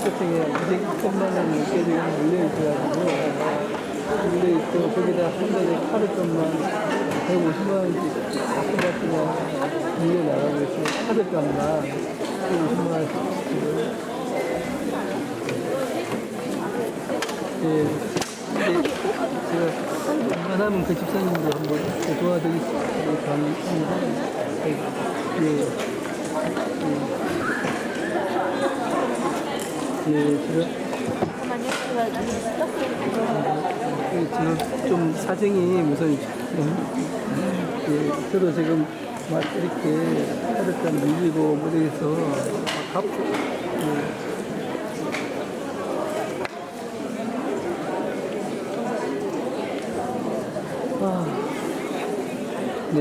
주차장에 200만 원이 지금 물려있어가지고, 물려있고, 거기다 한 달에 카드값만 150만 원씩 자꾸 그냥 물려나가고 있어요. 카드값만 150만 원씩 지금. 예, 제가 웬만하면 그 집사님도 한번 도와드리겠습니다. 제가 좀 사정이 우선 저도 지금 막 이렇게 카드값 밀리고 무대에서 갚고 네.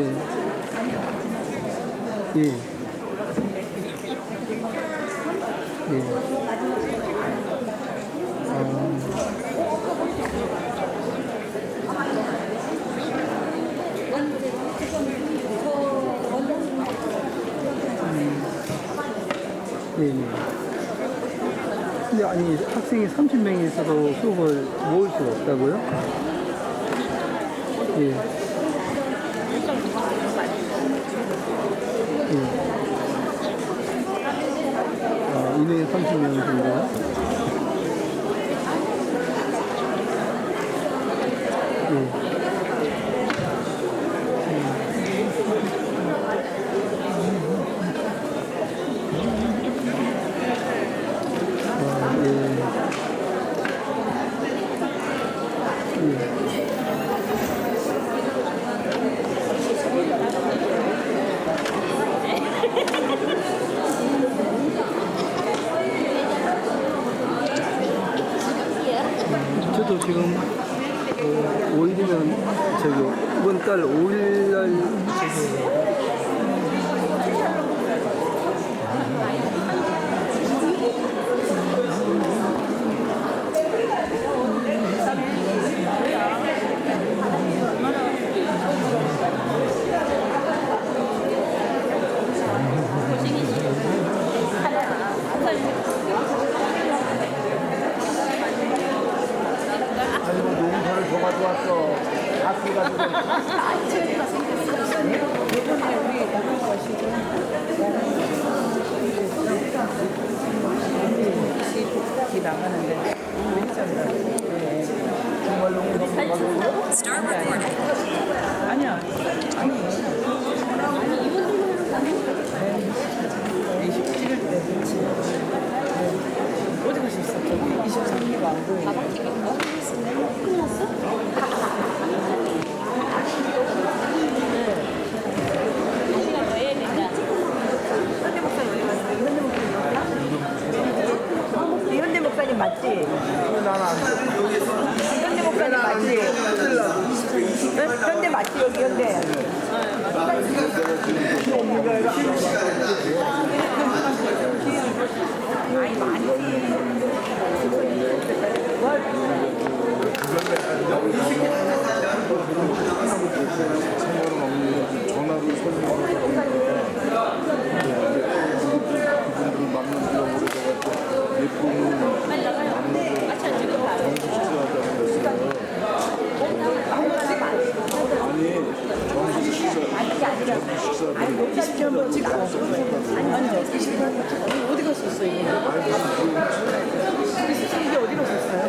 예. 예. 네. 근데 아니 학생이 30명이 있어도 수업을 모을 수가 없다고요? 예. 인회 30명 정도요? 예. 저도 지금 5일이면 저기 이번 달 5일날 농사를 더 가져왔어. 바퀴가지고. 아이가 생겼어. 예전에 우리 나간 것이 좀 나가는데 정말 농사 가지고. 아니야. 아니 이건 찍을 때 그렇지. 어디 가셨어? 저기 23기가 안 보이네. 현대 목사님 맞지? 난안 현대 목사님 맞지? 응? 현대 맞지 여기 현대? 전화를 설명하고 한번 찍고 앉아. 어디 갔었어 이게? 이게 어디 갔었어요?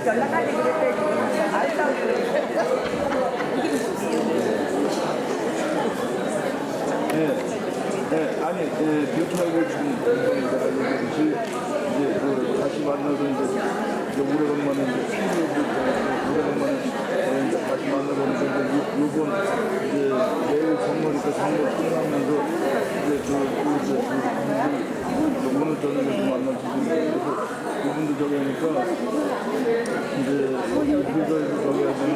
연락하지 그랬더니 알다고 아니, 베트남을 지금 이제 다시 만나서 이제 오래간만에 오래간만에 다시 만나보니까 이번 내일 선물이니까 선물 끝나면서 이제 오늘 저녁에 만날 수 있는데 그분도 저기 하니까 이제 회사에서 저기 하면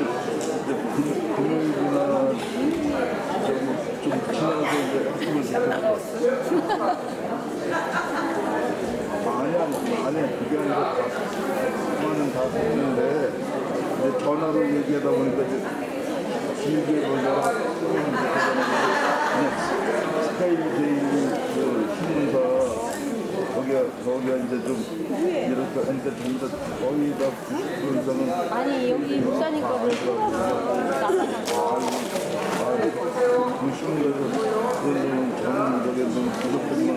아니 그게 아니라 전화는 다 했는데 이제 전화로 얘기하다 보니까 이제 길게 걸려라 쓰면 그냥 스카이브 데일리 그 신문사 거기가 이제 좀 이렇게 하니까 전부 다 거의 다 90% 이상은 아니 여기 목사님 거를 그 신문사에서 저는 저기 좀 부족하지만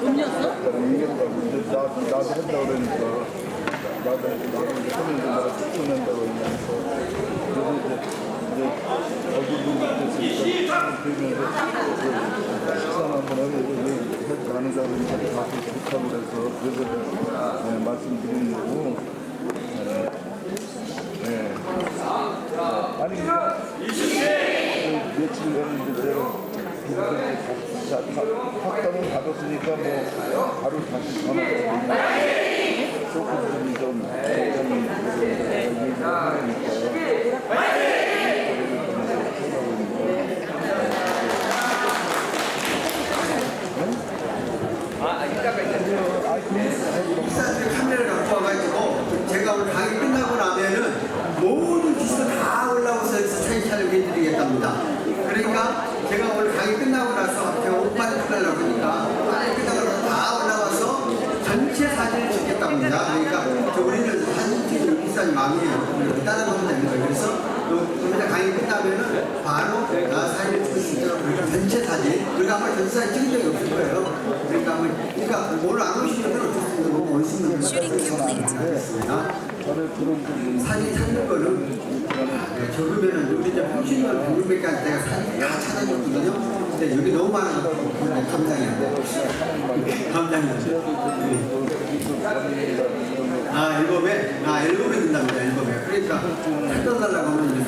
음료수? 나도 한다고 그러니까 나도 이제 하면서 내가 추천한다고 했는데 그래서 이제 얼굴도 못했으니까 되면서 식사를 한번 하면 가는 사람이 같이 좋다고 그래서 그래서 말씀드리는 거고 아니 며칠 전에 제가 학당을 받았으니까 뭐 바로 다시 전화해서 소프트들이 좀 굉장히 얘기를 하니까 기사들 카메라를 갖고 와가지고 제가 오늘 강의 끝나고 나면은 모든 기사 다 올라와서 사진 촬영해드리겠답니다. 그러니까 제가 오늘 강의 끝나고 나서 제가 오빠를 끝나려고 하니까 강의 끝나고 나서 다 올라와서 전체 사진을 찍겠답니다. 그러니까 우리는 사진 찍는 비싼 마음이에요. 따라가면 됩니다. 그래서 여기다 강의 끝나면은 바로 사진을 찍을 수 있도록 전체 사진, 우리가 아마 전체 사진 찍은 적이 없을 거예요. 그러니까 오늘 안 오신 분들은 어떻습니까? 너무 오시면 되겠습니다. 사진 찾는 거는 적으면은 우리 이제 평신도 100명밖에 안 내가 사진 다 찾아줬거든요. 근데 여기 너무 많아서 감당이 안 돼요. 감당이 안 돼요. 앨범에 된답니다. 앨범에. 그러니까 찾아달라고 하면 이제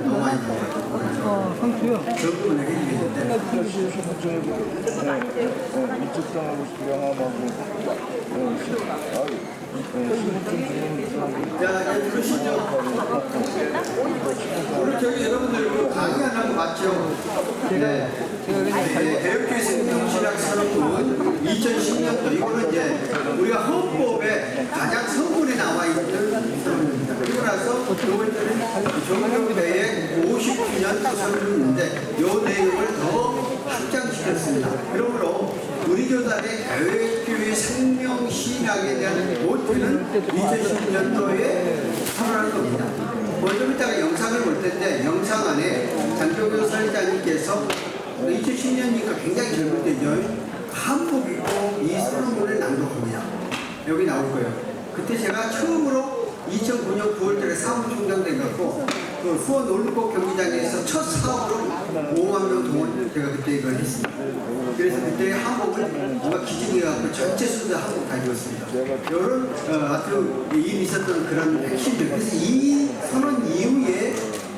너무 많이 나와요. 상추요. 적으면 해주겠는데. 이쪽당하고 수량하고 자, 이제 들으시죠. 오늘 저기 여러분들 강의 안 하고 맞죠? 네. 대역교회 생명신학 산업은 2010년도 이거는 이제 우리가 헌법에 가장 서문에 나와 있는 선언입니다. 그리고 나서 두 번째는 종교대회 50주년 선언인데 이 내용을 더 확장시켰습니다. 그러므로 우리 교단의 대역교회 생명신학에 대한 모토는 2010년도에 선언한 겁니다. 좀 이따가 영상을 볼 텐데 영상 안에 장종교 설교사님께서 2010년이니까 굉장히 젊을 때죠. 한복 입고 이 선언문을 낭독합니다. 여기 나올 거예요. 그때 제가 처음으로 2009년 9월달에 사무총장 돼갖고 그 수원 롤루법 경기장에서 첫 사업으로 5만 명 동원 제가 그때 이걸 했습니다. 그래서 그때 한복을 누가 기증해갖고 전체 수도 한복 다 입었습니다. 이런 하여튼 일이 있었던 그런 핵심들. 그래서 이 선언 이후에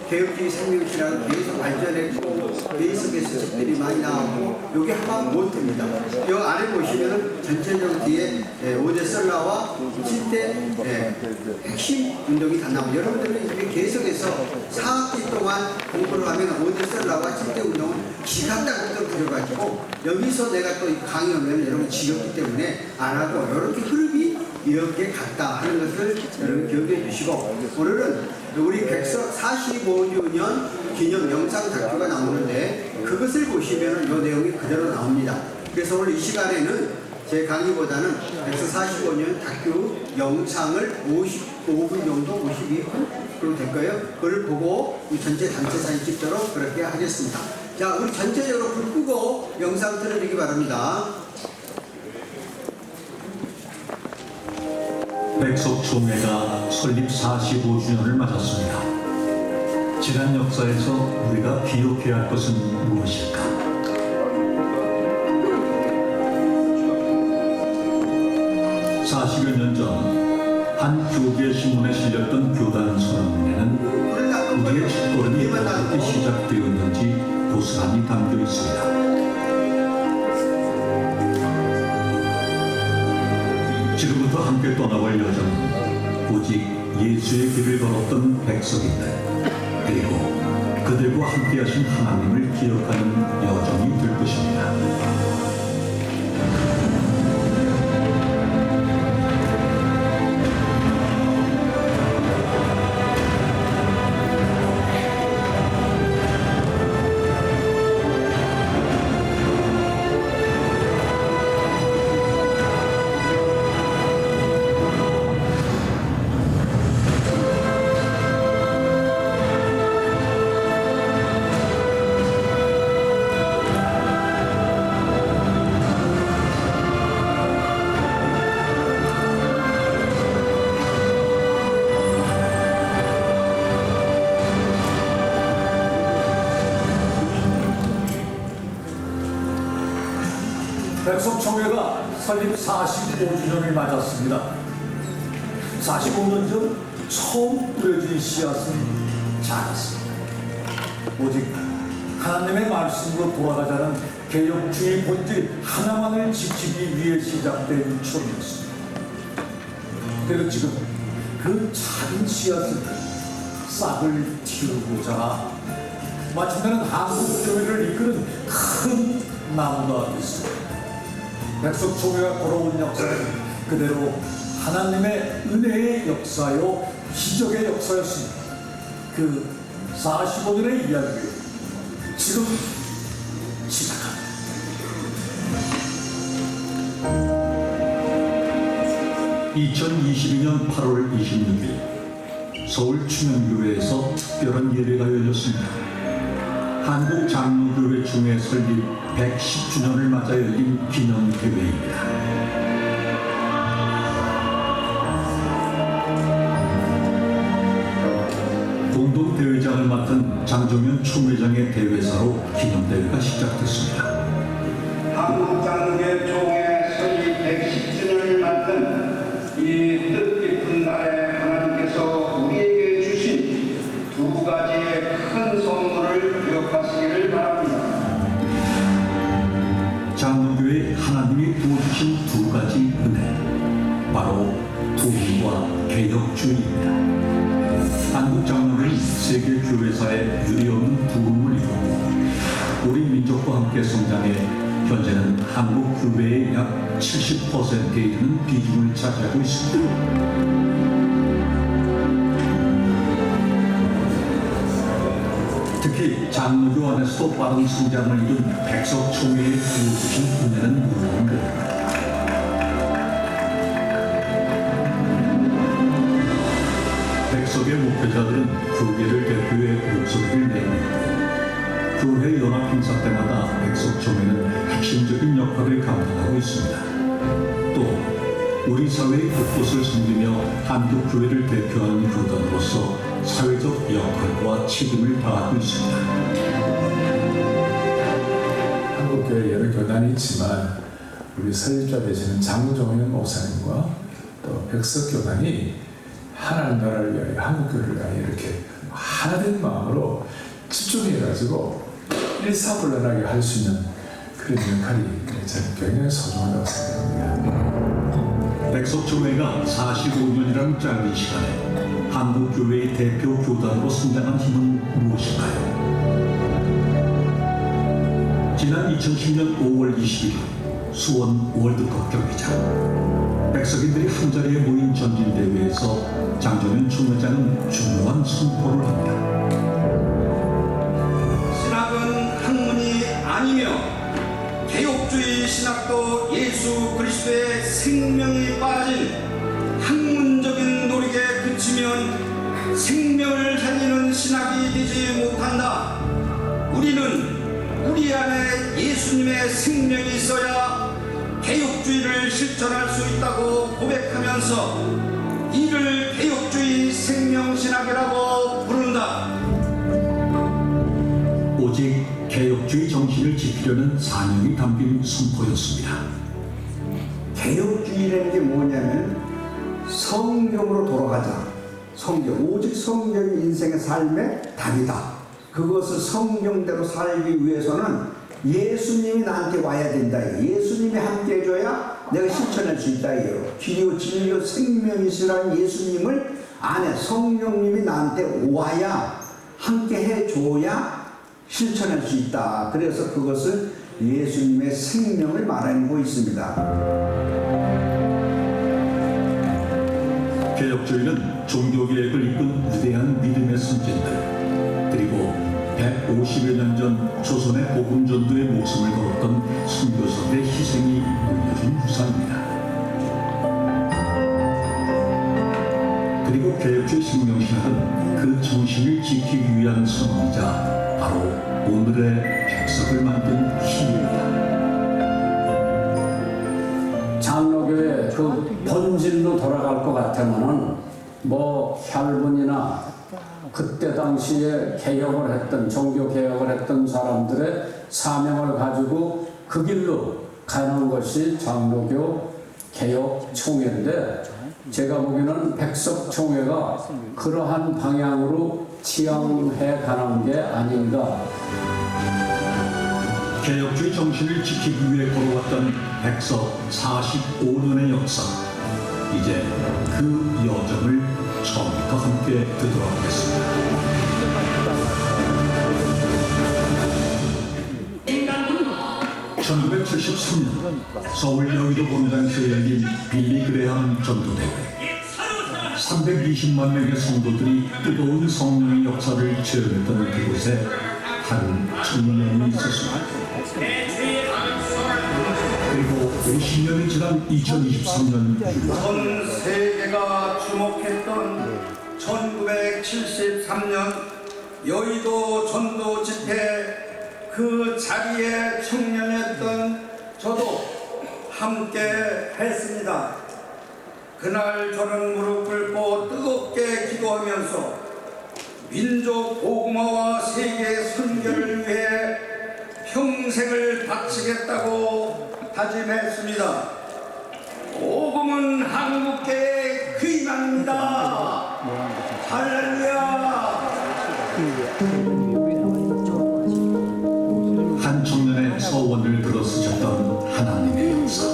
개혁주의 생명신학은 계속 발전했고 계속해서 책들이 많이 나오고 여기 하나 모토입니다. 이 안에 보시면은 전체적으로 뒤에 5대 썰라와 7대 핵심 운동이 다 나옵니다. 여러분들은 이렇게 계속해서 4학기 동안 공부를 하면 5대 썰라와 7대 운동은 기가 딱딱 들어가지고 여기서 내가 또 강의하면 여러분 지겹기 때문에 안 하고 이렇게 흐름이 이렇게 갔다 하는 것을 여러분 기억해 주시고 오늘은 우리 145주년 기념 영상 다큐가 나오는데 그것을 보시면 이 내용이 그대로 나옵니다. 그래서 오늘 이 시간에는 제 강의보다는 145년 다큐 영상을 55분 정도 52분 그럼 될까요? 그걸 보고 전체 단체 사진 찍도록 그렇게 하겠습니다. 자, 우리 전체적으로 불 끄고 영상 틀어주기 바랍니다. 백석총회가 설립 45주년을 맞았습니다. 지난 역사에서 우리가 기억해야 할 것은 무엇일까? 40여 년 전 한 교계 신문에 실렸던 교단 선언문에는 우리의 첫걸음이 어떻게 시작되었는지 고스란히 담겨 있습니다. 지금부터 함께 떠나갈 여정은 오직 예수의 길을 걸었던 백성인들 그리고 그들과 함께하신 하나님을 기억하는 여정이 될 것입니다. 백석총회가 설립 45주년을 맞았습니다. 45년 전 처음 뿌려진 씨앗은 작았습니다. 오직 하나님의 말씀으로 돌아가자는 개혁주의 본질 하나만을 지키기 위해 시작된 처음이었습니다. 그래서 지금 그 작은 씨앗을 싹을 틔우고자 마침내는 한국교회를 이끄는 큰 나무가 됐습니다. 백석총회가 걸어온 역사는 그대로 하나님의 은혜의 역사요 기적의 역사였습니다. 그 45년의 이야기를 지금 시작합니다. (2022년 8월 26일) 서울 충현교회에서 특별한 예배가 열렸습니다. 한국장로교회 중에 설립 110주년을 맞아 열린 기념대회입니다. 공동대회장을 맡은 장종현 총회장의 대회사로 기념대회가 시작됐습니다. 한국장로교 총회 설립 110주년을 맞는 이 뜻깊은 날에 하나님께서 우리에게 주신 두 가지의 큰 선물을 기억하시기를 바랍니다. 장로교회 하나님이 부어주신 두 가지 은혜, 바로 부흥과 개혁주의입니다. 한국장로는 세계교회사에 유례없는 부흥을 이루고 우리 민족과 함께 성장해 현재는 한국교회의 약 70%에 이르는 비중을 차지하고 있습니다. 특히 장로교 안에서도 빠른 성장을 이룬 백석총회에 부어주신 은혜는 무엇인가? 백석의 목회자들은 교회를 대표해 목소리를 내고 교회 연합 행사 때마다 백석총회는 핵심적인 역할을 감당하고 있습니다. 또 우리 사회의 곳곳을 섬기며 한국교회를 대표하는 교단으로서 사회적 역할과 책임을 다하고 있습니다. 한국교회 여러 교단이 있지만 우리 설립자 되시는 장종현 목사님과 또 백석교단이 하나님 나라를 위하여 한국교회를 위하여 이렇게 하나된 마음으로 집중해가지고 일사불란하게 할 수 있는 그런 역할이 저는 굉장히 소중하다고 생각합니다. 백석총회가 45년이라는 짧은 시간에 한국교회의 대표 교단으로 성장한 힘은 무엇일까요? 지난 2010년 5월 20일 수원 월드컵 경기장 백석인들이 한자리에 모인 전진대회에서 장종현 총회장은 중요한 선포를 합니다. 신학은 학문이 아니며 개혁주의 신학도 예수 그리스도의 생명이 빠진 학문적인 노력에 그치면 생명을 살리는 신학이 되지 못한다. 우리는 우리 안에 예수님의 생명이 있어야 개혁주의를 실천할 수 있다고 고백하면서 이를 개혁주의 생명신학이라고 부른다. 오직 개혁주의 정신을 지키려는 사명이 담긴 선포였습니다. 개혁주의라는 게 뭐냐면 성경으로 돌아가자. 오직 성경이 인생의 삶의 답이다. 그것을 성경대로 살기 위해서는 예수님이 나한테 와야 된다. 예수님이 함께 해줘야 내가 실천할 수 있다. 길이요 진리요 생명이시라는 예수님을 안에 성령님이 나한테 와야 함께 해줘야 실천할 수 있다. 그래서 그것을 예수님의 생명을 말하고 있습니다. 개혁주의는 종교개혁을 이끈 위대한 믿음의 선진들, 그리고 150여 년 전 조선의 복음전도에 목숨을 걸었던 선교사들의 희생이 물려준 유산입니다. 그리고 개혁주의 생명신학은 그 정신을 지키기 위한 선언이자 바로 오늘의 백석을 만든 힘입니다. 장로교의 그 본질로 돌아갈 것 같으면은 뭐 혈분이나 그때 당시에 개혁을 했던 종교 개혁을 했던 사람들의 사명을 가지고 그 길로 가는 것이 장로교 개혁 총회인데 제가 보기에는 백석 총회가 그러한 방향으로 지향해 가는 게 아닌가. 개혁주의 정신을 지키기 위해 걸어왔던 백석 45년의 역사, 이제 그 여정을 처음부터 함께 되돌아보겠습니다. 1973년 서울 여의도 본당에서 열린 빌리 그레함 전도대회. 320만 명의 성도들이 뜨거운 성령의 역사를 체험했던 그곳에 한 청년이 있었습니다. 그리고 50년이 지난 2023년 전 세계가 주목했던 1973년 여의도 전도 집회 그 자리에 청년이었던 저도 함께 했습니다. 그날 저는 무릎 꿇고 뜨겁게 기도하면서 민족 복음화와 세계 선교를 위해 평생을 바치겠다고 다짐했습니다. 복음은 한국계의 그 희망입니다. 할렐루야. 한 청년의 서원을 들어 쓰셨던 하나님의 역사.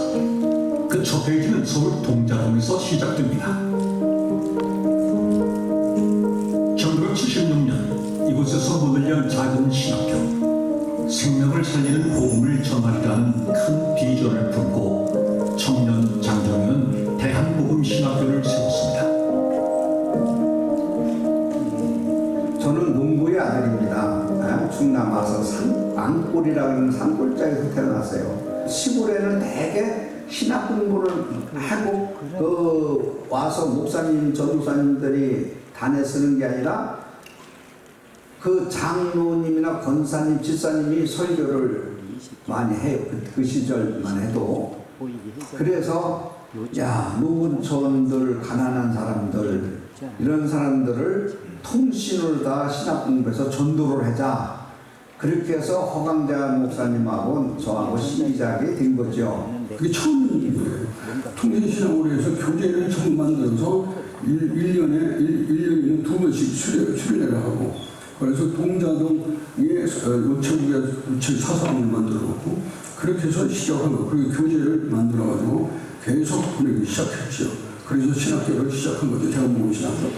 그 첫 페이지는 서울 동자동에서 시작됩니다. 1976년 이곳에서 문을 연 작은 신학교. 생명을 살리는 복음을 전하리라는 큰 비전을 품고 청년 장정현은 대한복음신학교를 세웠습니다. 저는 농부의 아들입니다. 충남 와서 안골이라는 산골짜기에서 태어났어요. 시골에는 대개 신학 공부를 하고 와서 목사님, 전도사님들이 단에 쓰는 게 아니라 그 장로님이나 권사님, 집사님이 설교를 많이 해요. 그 시절만 해도. 그래서 농촌들, 가난한 사람들 이런 사람들을 통신으로 다 신학 공부해서 전도를 하자. 그렇게 해서 허강대한 목사님하고 저하고 시작이 된 거죠. 그게 처음이에요. 통신신학으로 해서 교재를 처음 만들어서 1년에 2번씩 수련회를 하고, 그래서 동자동에 우체국에 사상을 만들어놓고, 그렇게 해서 시작한 거. 그리고 교재를 만들어가지고 계속 보내기 시작했죠. 그래서 신학교를 시작한 거죠. 대한복음 신학교.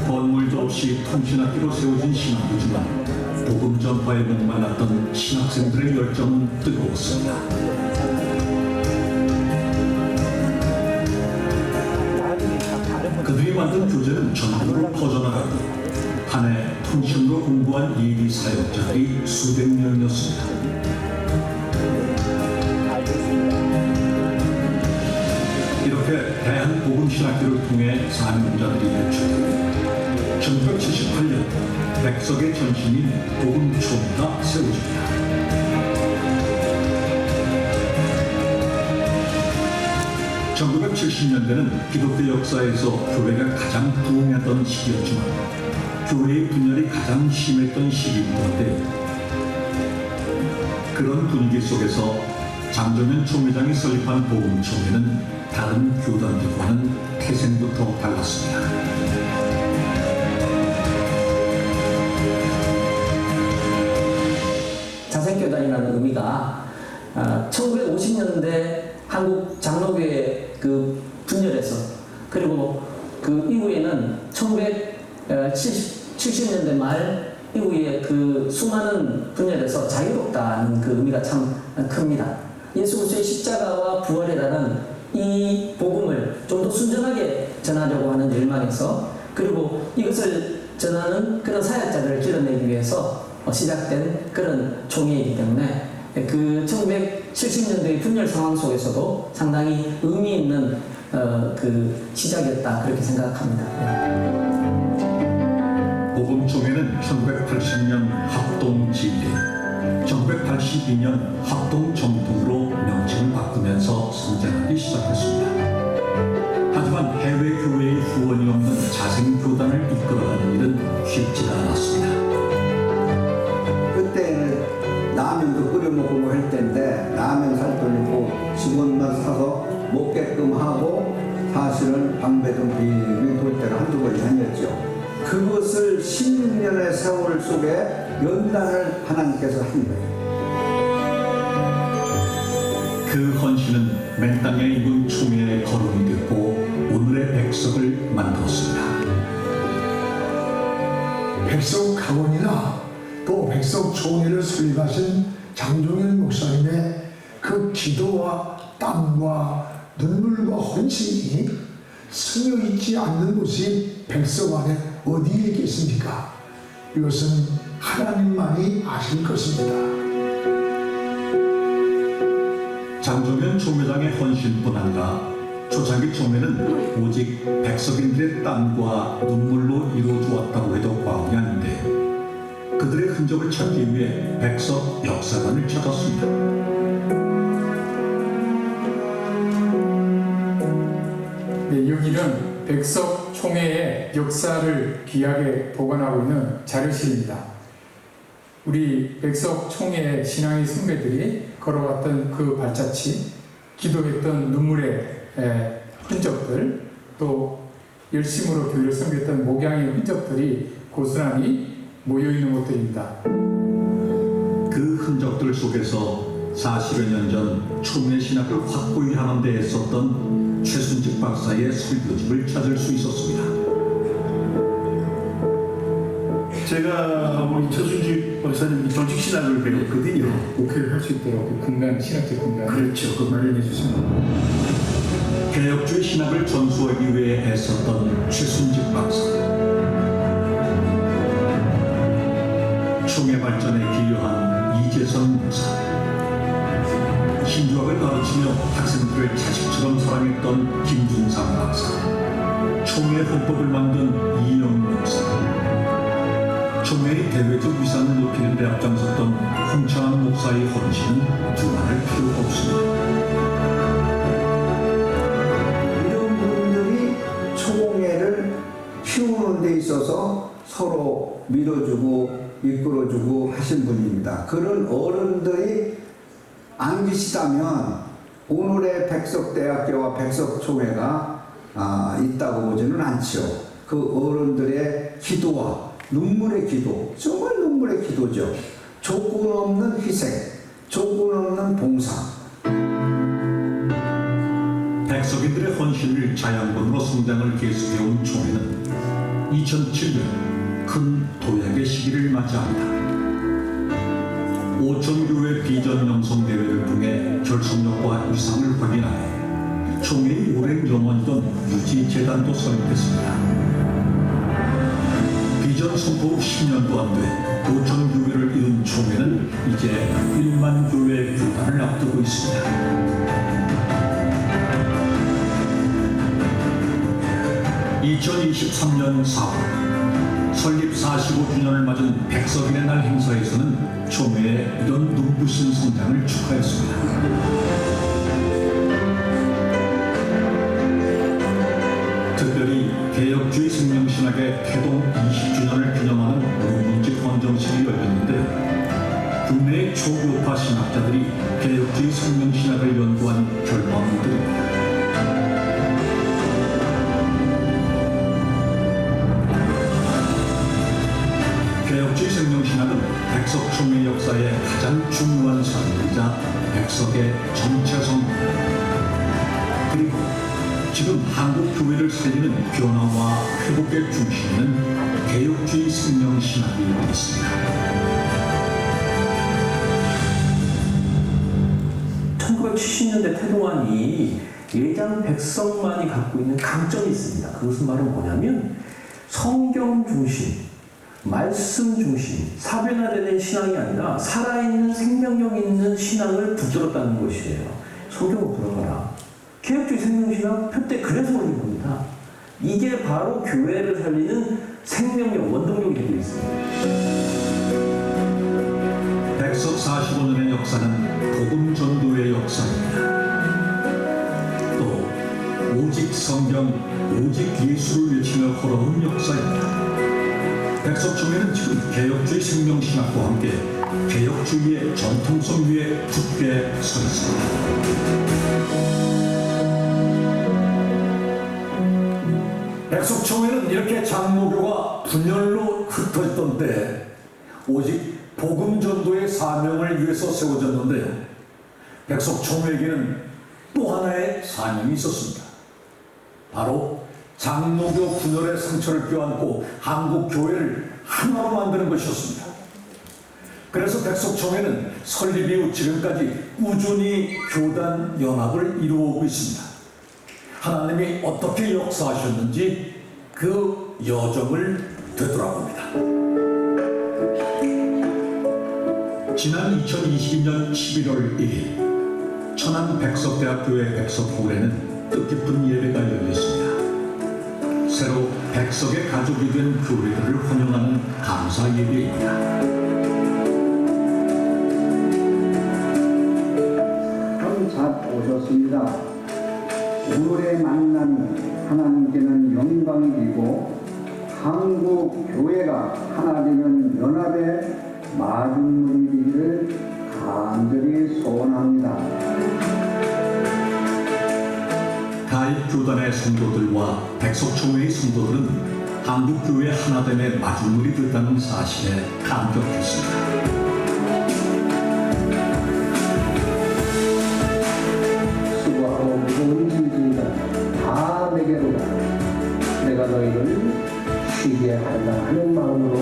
건물도 없이 통신학교로 세워진 신학교지만 복음 전파에 목말랐던 신학생들의 열정은 뜨거웠습니다. 그들이 만든 교재는 전국으로 퍼져나가고 한 해 통신으로 공부한 예비 사역자들이 수백 명이었습니다. 이렇게 대한복음신학교를 통해 사명자들이 배출되고 1978년 백석의 전신인 복음총회가 세워집니다. (1970년대는) 기독교 역사에서 교회가 가장 부흥했던 시기였지만 교회의 분열이 가장 심했던 시기인 건데, 그런 분위기 속에서 장정현 총회장이 설립한 복음총회는 다른 교단들과는 태생부터 달랐습니다. 자생교단이라는 의미가 1950년대 한국 장로교회 그 분열에서, 그리고 그 이후에는 1970년대 말 이후에 그 수많은 분열에서 자유롭다는 그 의미가 참 큽니다. 예수 그리스도의 십자가와 부활에 따른 이 복음을 좀 더 순전하게 전하려고 하는 열망에서, 그리고 이것을 전하는 그런 사역자들을 길러내기 위해서 시작된 그런 총회이기 때문에 그 1970년대의 분열 상황 속에서도 상당히 의미 있는 그 시작이었다, 그렇게 생각합니다. 복음총회는 1980년 합동 진례, 1982년 합동 정통으로 명칭을 바꾸면서 성장하기 시작했습니다. 하지만 해외 교회의 후원이 없는 자생 교단을 이끌어가는 일은 쉽지가 않았습니다. 그때는 라면도 끓여 먹고 할 때인데 라면 살 돌리고 직원만 사서 먹게끔 하고 사실은 방배동 비밀 돌 때가 한두 번이 아니었죠. 그것을 16년의 세월 속에 연단을 하나님께서 한 거예요. 그 헌신은 맨 땅에 입은 총회의 거름이 됐고 오늘의 백석을 만들었습니다. 백석학원이나 또 백석총회를 설립하신 장종현 목사님의 그 기도와 땀과 눈물과 헌신이 스며있지 않는 곳이 백석 안에 어디에 있겠습니까? 이것은 하나님만이 아실 것입니다. 장종현 총회장의 헌신뿐 아니라 초창기 총회는 오직 백석인들의 땀과 눈물로 이루어주었다고 해도 과언이 아닌데, 그들의 흔적을 찾기 위해 백석 역사관을 찾았습니다. 네, 여기는 백석 총회의 역사를 귀하게 보관하고 있는 자료실입니다. 우리 백석 총회의 신앙의 선배들이 걸어왔던 그 발자취, 기도했던 눈물의 흔적들, 또 열심으로 교회를 섬겼던 목양의 흔적들이 고스란히 모여있는 곳들입니다. 그 흔적들 속에서 40여 년 전 총회 신학을 확고히 하는 데 애썼던 최순직 박사의 설교집을 찾을 수 있었습니다. 제가 우리 최순직 박사님 조직 신학을 배웠거든요. 목회를 할 수 있도록 군단, 신학적 군단. 그렇죠. 그 마련해 주십니다. 개혁주의 신학을 전수하기 위해 애썼던 최순직 박사. 총회 발전에 기여한 이재선 목사. 신주학을 가르치며 학생들을 자식처럼 사랑했던 김준상 박사. 총회 헌법을 만든 이영 목사. 총회의 대외적 위상을 높이는 데 앞장섰던 홍창한 목사의 헌신은 두말할 필요가 없습니다. 이런 분들이 총회를 키우는 데 있어서 서로 밀어주고 이끌어주고 하신 분입니다. 그런 어른들이 안 계시다면 오늘의 백석대학교와 백석총회가 있다고 보지는 않죠. 그 어른들의 기도와 눈물의 기도, 정말 눈물의 기도죠. 조건 없는 희생, 조건 없는 봉사. 백석인들의 헌신을 자양분으로 성장을 계속해온 총회는 2007년 큰 도약의 시기를 맞이합니다. 5,000교회 비전 영성 대회를 통해 결속력과 위상을 확인하여 총회의 오랜 염원이던 유지재단도 설립했습니다. 비전 선포 후 10년도 안 돼 5,000교회를 이룬 총회는 이제 1만 교회 교단을 앞두고 있습니다. 2023년 4월 설립 45주년을 맞은 백석인의 날 행사에서는 총회의 이런 눈부신 성장을 축하했습니다. 특별히 개혁주의 생명신학의 태동 20주년을 기념하는 문문직 헌정식이 열렸는데, 국내의 초교파 신학자들이 개혁주의 생명신학을 연구한 결과물들입니다. 개혁주의 생명신학은 백석총회 역사의 가장 중요한 사례이자 백석의 정체성, 그리고 지금 한국 교회를 살리는 변화와 회복의 중심에는 개혁주의 생명신학이 있습니다. 1970년대 태동안이 예장 백성만이 갖고 있는 강점이 있습니다. 그것은 바로 뭐냐면 성경 중심, 말씀 중심, 사변화되는 신앙이 아니라 살아있는 생명력 있는 신앙을 붙들었다는 것이에요. 성경을 들어가라. 개혁주의 생명신학 표때 그래서 올린 겁니다. 이게 바로 교회를 살리는 생명력, 원동력이 되고 있습니다. 백석 45년의 역사는 복음 전도의 역사입니다. 또 오직 성경, 오직 예수를 외치며 걸어온 역사입니다. 백석총회는 지금 개혁주의 생명신학과 함께 개혁주의의 전통성 위에 굳게 서 있습니다. 백석총회는 이렇게 장로교가 분열로 흩어졌던 때 오직 복음 전도의 사명을 위해서 세워졌는데 백석총회에게는 또 하나의 사명이 있었습니다. 바로 장로교 분열의 상처를 껴안고 한국 교회를 하나로 만드는 것이었습니다. 그래서 백석총회는 설립 이후 지금까지 꾸준히 교단 연합을 이루어오고 있습니다. 하나님이 어떻게 역사하셨는지 그 여정을 되돌아봅니다. 지난 2022년 11월 1일 천안 백석대학교의 백석홀에는 뜻깊은 예배가 열렸습니다. 새로 백석의 가족이 된 교회들을 환영하는 감사 예배입니다. 참 잘 오셨습니다. 오늘의 만남이 하나님께는 영광이고 한국 교회가 하나 되는 연합의 마중물이 되기를 간절히 소원합니다. 가입 교단의 성도들과 백석총회의 성도들은 한국교회 하나됨의 마중물이 됐다는 사실에 감격했습니다. 수고하고 무거운 짐진다 다 내게로다. 내가 너희를 쉬게 한다 하는 마음으로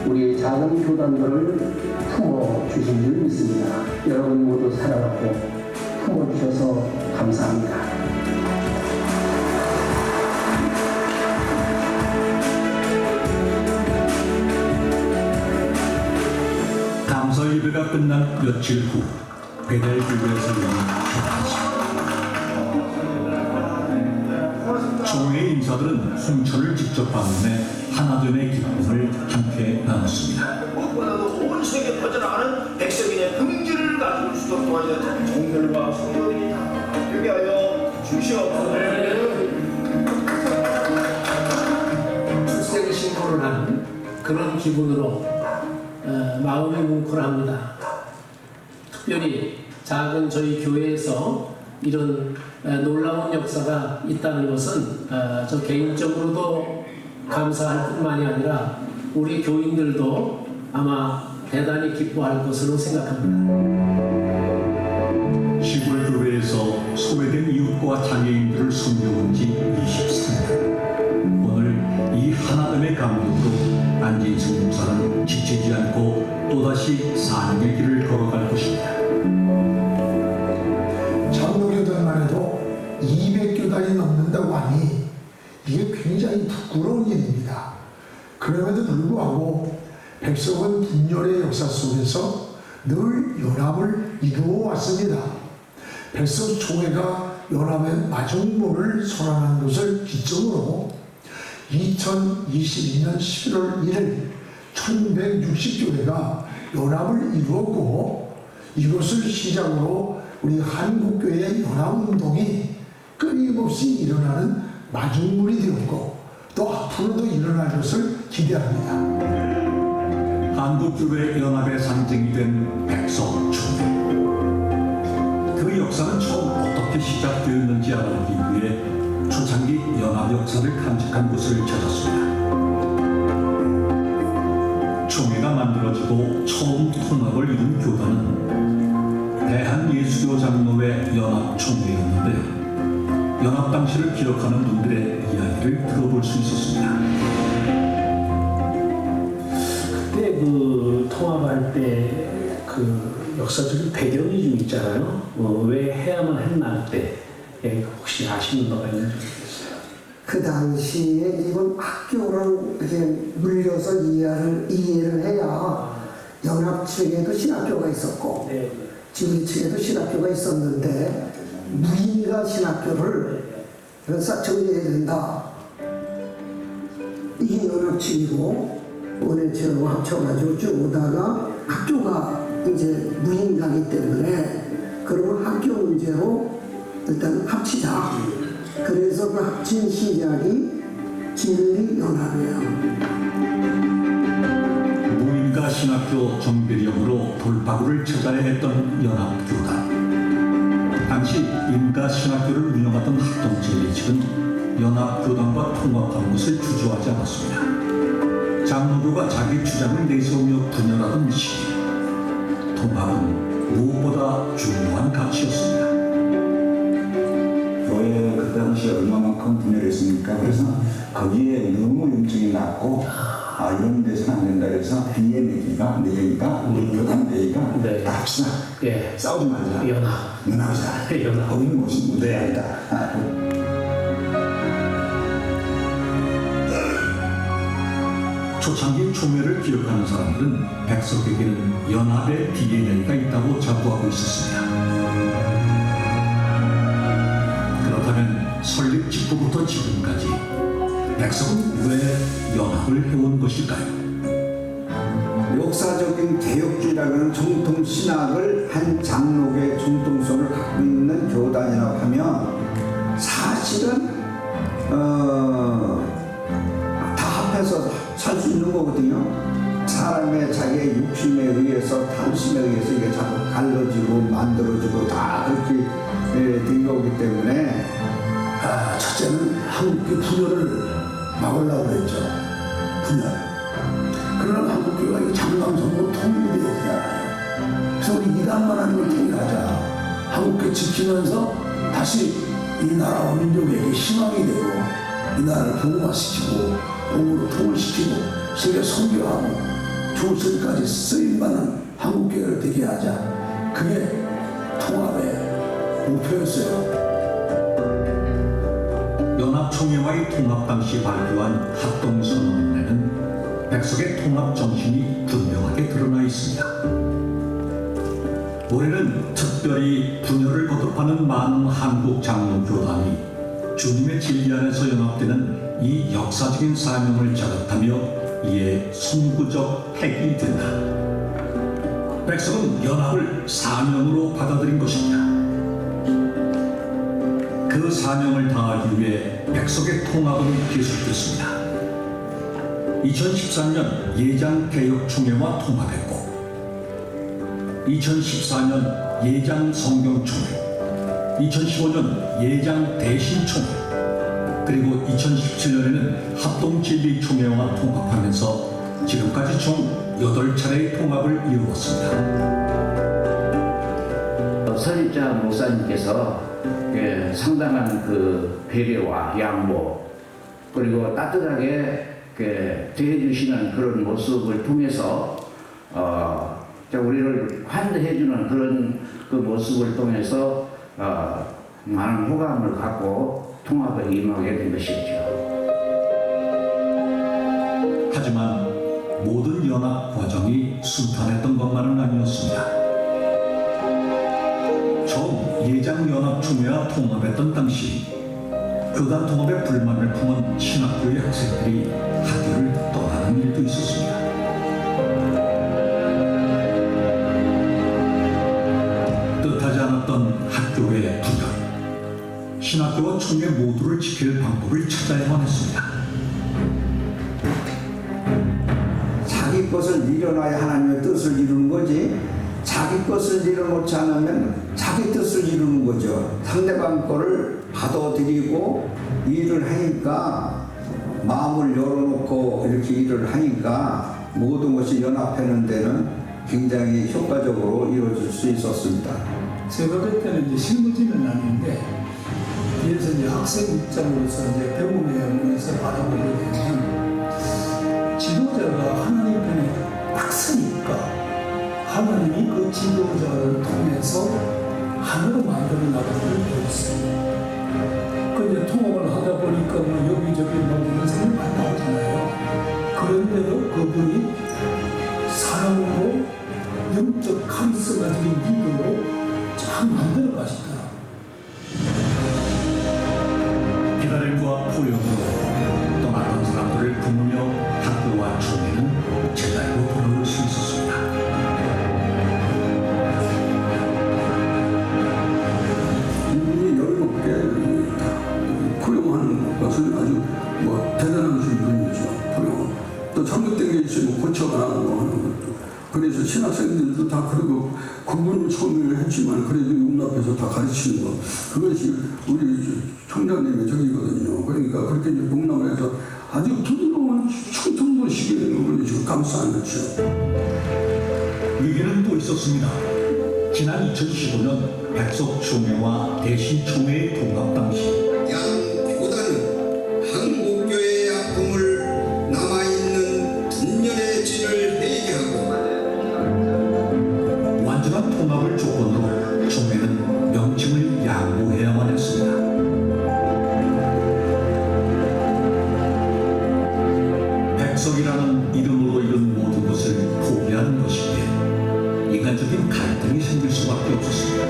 우리 작은 교단들을 품어주신 줄 믿습니다. 여러분 모두 사랑하고 품어주셔서 감사합니다. 감사 예배가 끝난 며칠 후 베델교회에서 열린 총회 인사들은 홍천을 직접 방문해 하나됨의 기쁨을 함께 나눴습니다. 무엇보다도 온 세계에 퍼져나가는 백성인의 긍지를 가지고 수 있도록 도와주는 종들과 성도들이 되게 하여 주시옵소서. 출생 신고를 하는 그런 기분으로 마음이 뭉클합니다. 특별히 작은 저희 교회에서 이런 놀라운 역사가 있다는 것은 저 개인적으로도 감사할 뿐만이 아니라 우리 교인들도 아마 대단히 기뻐할 것으로 생각합니다. 시골 교회에서 소외된 이웃과 장애인들을 섬겨온 지 23년. 오늘 이 하나됨의 감격으로 안진승 목사는 지치지 않고 또다시 사명의 길을 걸어갈 것입니다. 장로교단만 해도 200교단이 넘는다고 하니 이게 굉장히 부끄러운 일입니다. 그럼에도 불구하고 백석은 분열의 역사 속에서 늘 연합을 이루어 왔습니다. 백석총회가 연합의 마중물을 선언한 것을 기점으로 2022년 11월 1일 1160교회가 연합을 이루었고 이것을 시작으로 우리 한국교회의 연합운동이 끊임없이 일어나는 마중물이 되었고 또 앞으로도 일어날 것을 기대합니다. 한국교회 연합의 상징이 된 백석총회. 그 역사는 처음 어떻게 시작되었는지 알아보기 위해 초창기 연합 역사를 탐색한 곳을 찾았습니다. 총회가 만들어지고 처음 통합을 이룬 교단은 대한예수교 장로회 연합총회였는데요. 연합 당시를 기록하는 분들의 이야기를 들어볼 수 있었습니다. 그때 그 통합할 때 그 역사적인 배경이 좀 있잖아요. 왜 해야만 했나 때 혹시 아시는 바가 있는지 모르겠어요. 그 당시에 이건 학교를 이렇게 물려서 이해를 해야 연합 측에도 신학교가 있었고 지휘 측에도 신학교가 있었는데 무인가 신학교를 싹 정리해야 된다. 이게 연합 측이고 원해체하고 합쳐가지고 쭉 오다가 학교가 이제 무인가기 때문에 그러면 학교 문제로 일단 합치자. 그래서 그 합친 시작이 진리연합이에요. 무인가 신학교 정비령으로 돌파구를 찾아야 했던 연합교단. 당시 인가 신학교를 운영하던 합동진리 측은 연합교단과 통합하는 것을 주저하지 않았습니다. 장로교가 자기 주장을 내세우며 분열하던 시기, 통합은 무엇보다 중요한 가치였습니다. 교회 그 당시에 얼마만큼 분열했습니까? 그래서 거기에 너무 염증이 났고 이런 데서는 안 된다 그래서 비애내기가 내기가 우리 교단 내기가 다 합시다. 싸우지 말자. 연합하자. 거기는 무슨 문제 아니다. 초창기 총회를 기억하는 사람들은 백석에게는 연합의 DNA가 있다고 자부하고 있었습니다. 그렇다면 설립 직후부터 지금까지 백석은 왜 연합을 해온 것일까요? 역사적인 개혁주의라는 정통 신학을 한 장로교의 정통성을 갖고 있는 교단이라고 하면 사실은 다 합해서 살 수 있는 거거든요. 사람의 자기의 욕심에 의해서 탐심에 의해서 이게 자꾸 갈라지고 만들어지고 다 그렇게 된 거기 때문에 첫째는 한국교 분열을 막으려고 했죠. 분열. 그러나 한국교가 이 장강성으로 통일이 되어야 되잖아요. 그래서 우리 이단만 하는 걸 통일하자. 한국교 지키면서 다시 이 나라와 민족에게 희망이 되고 이 나라를 복음화시키고 복음으로 통일시키고 세계 선교하고 좋은 소리까지 쓰임받는 한국교회를 되게 하자. 그게 통합의 목표였어요. 연합총회와의 통합 당시 발표한 합동선언문에는 백석의 통합 정신이 분명하게 드러나 있습니다. 올해는 특별히 분열을 거듭하는 많은 한국 장로교단이 주님의 진리 안에서 연합되는 이 역사적인 사명을 자극하며 이에 선구적 핵이 된다. 백석은 연합을 사명으로 받아들인 것입니다. 그 사명을 다하기 위해 백석의 통합은 계속됐습니다. 2013년 예장개혁총회와 통합했고 2014년 예장성경총회, 2015년 예장대신총회, 그리고 2017년에는 합동진리총회와 통합하면서 지금까지 총 8차례의 통합을 이루었습니다. 설립자 목사님께서 상당한 그 배려와 양보 그리고 따뜻하게 대해주시는 그런 모습을 통해서 우리를 환대해주는 그런 그 모습을 통해서 많은 호감을 갖고 통합에 임하게 된 것이죠. 하지만 모든 연합 과정이 순탄했던 것만은 아니었습니다. 처음 예장연합총회와 통합했던 당시 교단 통합에 불만을 품은 신학교의 학생들이 학교를 떠나는 일도 있었습니다. 뜻하지 않았던 학교의 분열, 신학교와 총회 모두를 지킬 방법을 찾아야만 했습니다. 자기 것을 이뤄놔야 하나님의 뜻을 이루는 거지 자기 것을 이뤄놓지 않으면 자기 뜻을 이루는 거죠. 상대방 거를 받아들이고 일을 하니까 마음을 열어놓고 이렇게 일을 하니까 모든 것이 연합하는 데는 굉장히 효과적으로 이루어질 수 있었습니다. 제가 그때는 이제 실무진은 아닌데 뒤에서 이제 학생 입장으로서 이제 배움의 영역에서 바라보게 되면 지도자가 하나님 편에 찼으니까 하나님이 그 지도자를 통해서 하늘을 만들어 나가는 배웠어요. 근데 통합을 하다 보니까 뭐 여기저기 모든 사람이 많이 나오잖아요. 그런데도 그분이 사랑으로 영적 카리스마 적인 리더로 잘 만들어 가시더라고요. 기다림과 포용으로 떠났던 사람들을 부르며 학교와 총회는 제자리로 돌아올 수 있었습니다. 이분이 여유롭게 포용하는 것은 아주 뭐 대단한 분이죠. 포용. 또 잘못된 게 있으면 고쳐가라고 하는 것도. 그래서 신학생들도 다 그러고 그분을 처음에 했지만 그래도 용납해서 다 가르치는 거. 그것이 우리 총장님의 적이거든요. 그러니까 그렇게 이제 용납을 해서 아주 부드러운 충청도식의 부분이 지금 감싸는 거죠. 위기는 또 있었습니다. 지난 2015년 백석총회와 대신총회의 통합 당시 양교단은 한국교회의 아픔을 남아있는 분열의 진을 회개하고 완전한 통합을 조건으로 총회는 명칭을 양보해야만 했습니다. 백석이라는 이름으로 이룬 모든 것을 포기하는 것이기에 인간적인 갈등이 생길 수밖에 없었습니다.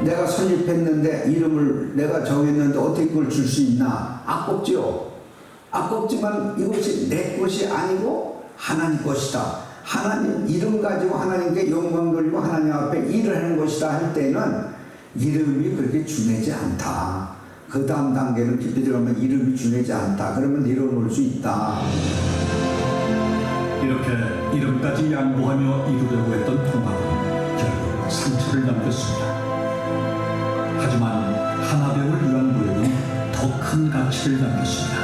내가 설립했는데 이름을 내가 정했는데 어떻게 그걸 줄 수 있나? 아깝지요. 아깝지만 이것이 내 것이 아니고 하나님 것이다. 하나님 이름 가지고 하나님께 영광 돌리고 하나님 앞에 일을 하는 것이다 할 때는 이름이 그렇게 중요하지 않다. 그 다음 단계는 깊이 들어가면 이름이 중요하지 않다. 그러면 내려놓을 수 있다. 이렇게 이름까지 양보하며 이루려고 했던 통합은 결국 상처를 남겼습니다. 하지만 하나됨을 위한 노력은 더 큰 가치를 남겼습니다.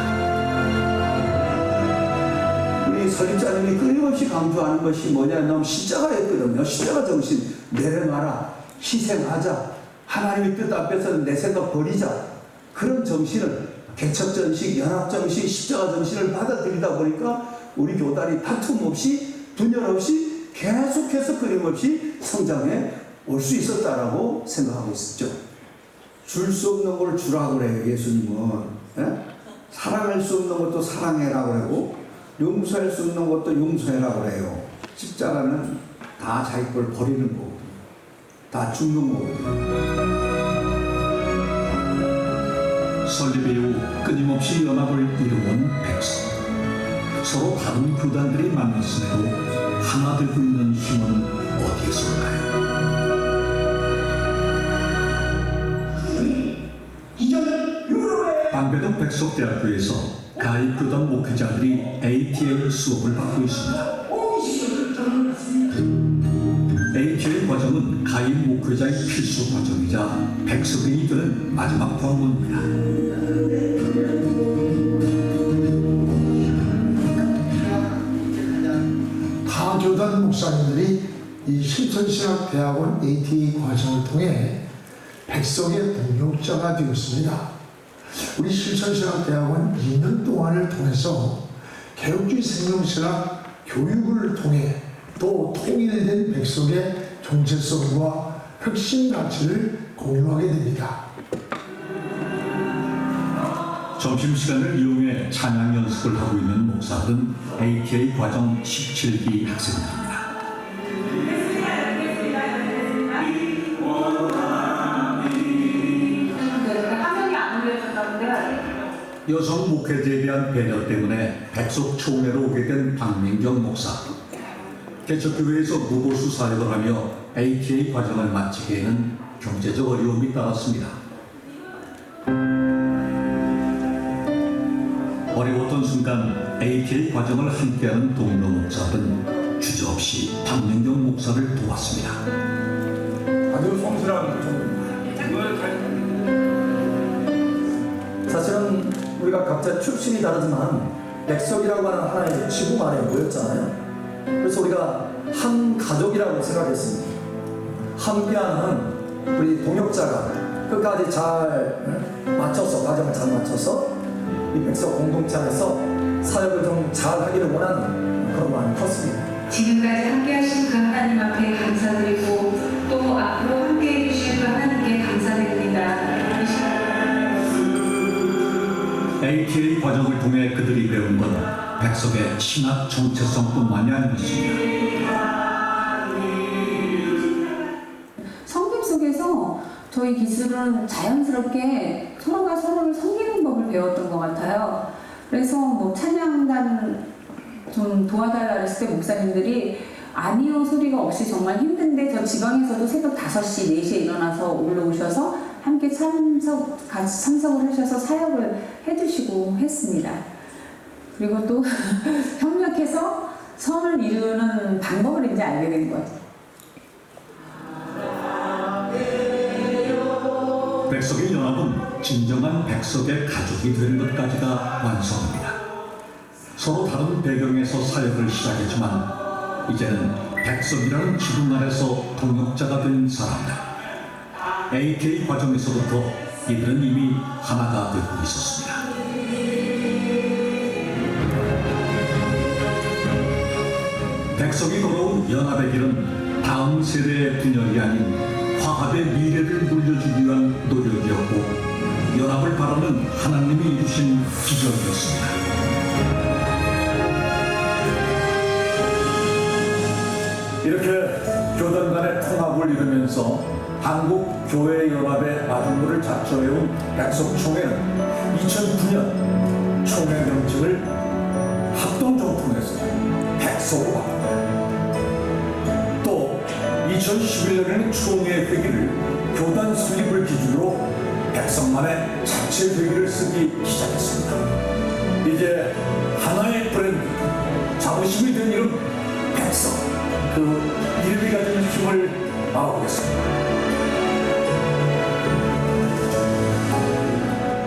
우리 설립자님이 끊임없이 강조하는 것이 뭐냐면 십자가였거든요. 십자가 정신. 내려놔라. 희생하자. 하나님의 뜻 앞에서는 내 생각 버리자. 그런 정신을 개척정신, 연합정신, 십자가정신을 받아들이다 보니까 우리 교단이 다툼 없이 분열 없이 계속해서 끊임없이 성장해 올 수 있었다라고 생각하고 있었죠. 줄 수 없는 걸 주라고 그래요. 예수님은. 예? 사랑할 수 없는 것도 사랑해라고 그러고 용서할 수 없는 것도 용서해라고 그래요. 십자가는 다 자기 걸 버리는 거고 다 죽는 거고. 설립 이후 끊임없이 연합을 이루어온 백성. 서로 다른 교단들이 만났음에도 하나 되고 있는 힘은 어디에서일까요? 방배동 백석대학교에서 가입교단 목회자들이 ATA 수업을 받고 있습니다. ATA 과정은 가입 목회자의 필수 과정이자 백석인이 되는 마지막 관문입니다. 타교단 목사님들이 이 실천신학대학원 ATA 과정을 통해 백석의 동력자가 되었습니다. 우리 실천신학대학원 2년 동안을 통해서 개혁주의 생명신학 교육을 통해 또 통일된 백석의 정체성과 혁신 가치를 공유하게 됩니다. 점심시간을 이용해 찬양 연습을 하고 있는 목사들은 ATA 과정 17기 학생들입니다. 여성 목회자에 대한 배려 때문에 백석 총회로 오게 된 박민경 목사. 개척교회에서 무보수 사역을 하며 ATA 과정을 마치기에는 경제적 어려움이 따랐습니다. 어려웠던 순간 ATA 과정을 함께하는 동료 목사들은 주저없이 박민경 목사를 도왔습니다. 아주 성실한 좀 사실은 우리가 각자 출신이 다르지만 백석이라고 하는 하나의 지붕 아래에 모였잖아요. 그래서 우리가 한 가족이라고 생각했습니다. 함께하는 우리 동역자가 끝까지 잘 맞춰서 과정을 잘 맞춰서 이 백석 공동체 안에서 사역을 좀 잘 하기를 원하는 그런 마음이 컸습니다. 지금까지 함께하신 그 하나님 앞에 감사드리고 또 앞으로 함께해 주실 그 하나님께 감사드립니다. ATA 과정을 통해 그들이 배운 건 백석의 신학 정체성뿐만이 아니었습니다. 성경 속에서 저희 기술은 자연스럽게 서로가 서로를 섬기는 법을 배웠던 것 같아요. 그래서 뭐 찬양단 좀 도와달라 했을 때 목사님들이 아니요 소리가 없이 정말 힘든데 저 지방에서도 새벽 5시, 4시에 일어나서 올라오셔서 함께 같이 참석을 하셔서 사역을 해주시고 했습니다. 그리고 또 협력해서 선을 이루는 방법을 이제 알게 된 거예요. 백석의 연합은 진정한 백석의 가족이 되는 것까지가 완성입니다. 서로 다른 배경에서 사역을 시작했지만 이제는 백석이라는 기둥 아래서 동역자가 된 사람들. ATA 과정에서부터 이들은 이미 하나가 되고 있었습니다. 백석이 걸어온 연합의 길은 다음 세대의 분열이 아닌 화합의 미래를 물려주기 위한 노력이었고 연합을 바라는 하나님이 이루신 기적이었습니다. 이렇게 교단 간의 통합을 이루면서 한국교회연합의 마중물을 자처해온 백석총회는 2009년 총회 명칭을 합동정통에서 백석으로 바꿨다. 또 2011년에는 총회 회기를 교단 설립을 기준으로 백석만의 자체 회기를 쓰기 시작했습니다. 이제 하나의 브랜드, 자부심이 된 이름 백석. 그 이름이 가진 힘을 알아보겠습니다.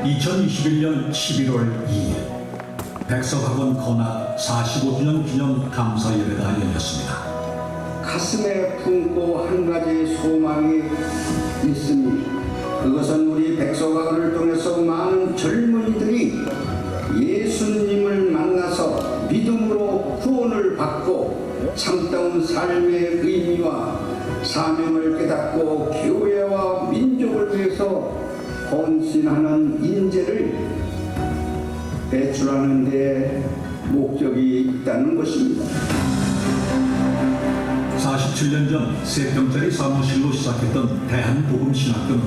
2021년 11월 2일 백석학원 건합 45주년 기념 감사 예배가 열렸습니다. 가슴에 품고 한 가지 소망이 있으니 그것은 우리 백석학원을 통해서 많은 젊은이들이 예수님을 만나서 믿음으로 구원을 받고 참다운 삶의 의미와 사명을 깨닫고 교회와 민족을 위해서 헌신하는 인재를 배출하는 데 목적이 있다는 것입니다. 47년 전 3평짜리 사무실로 시작했던 대한복음신학교는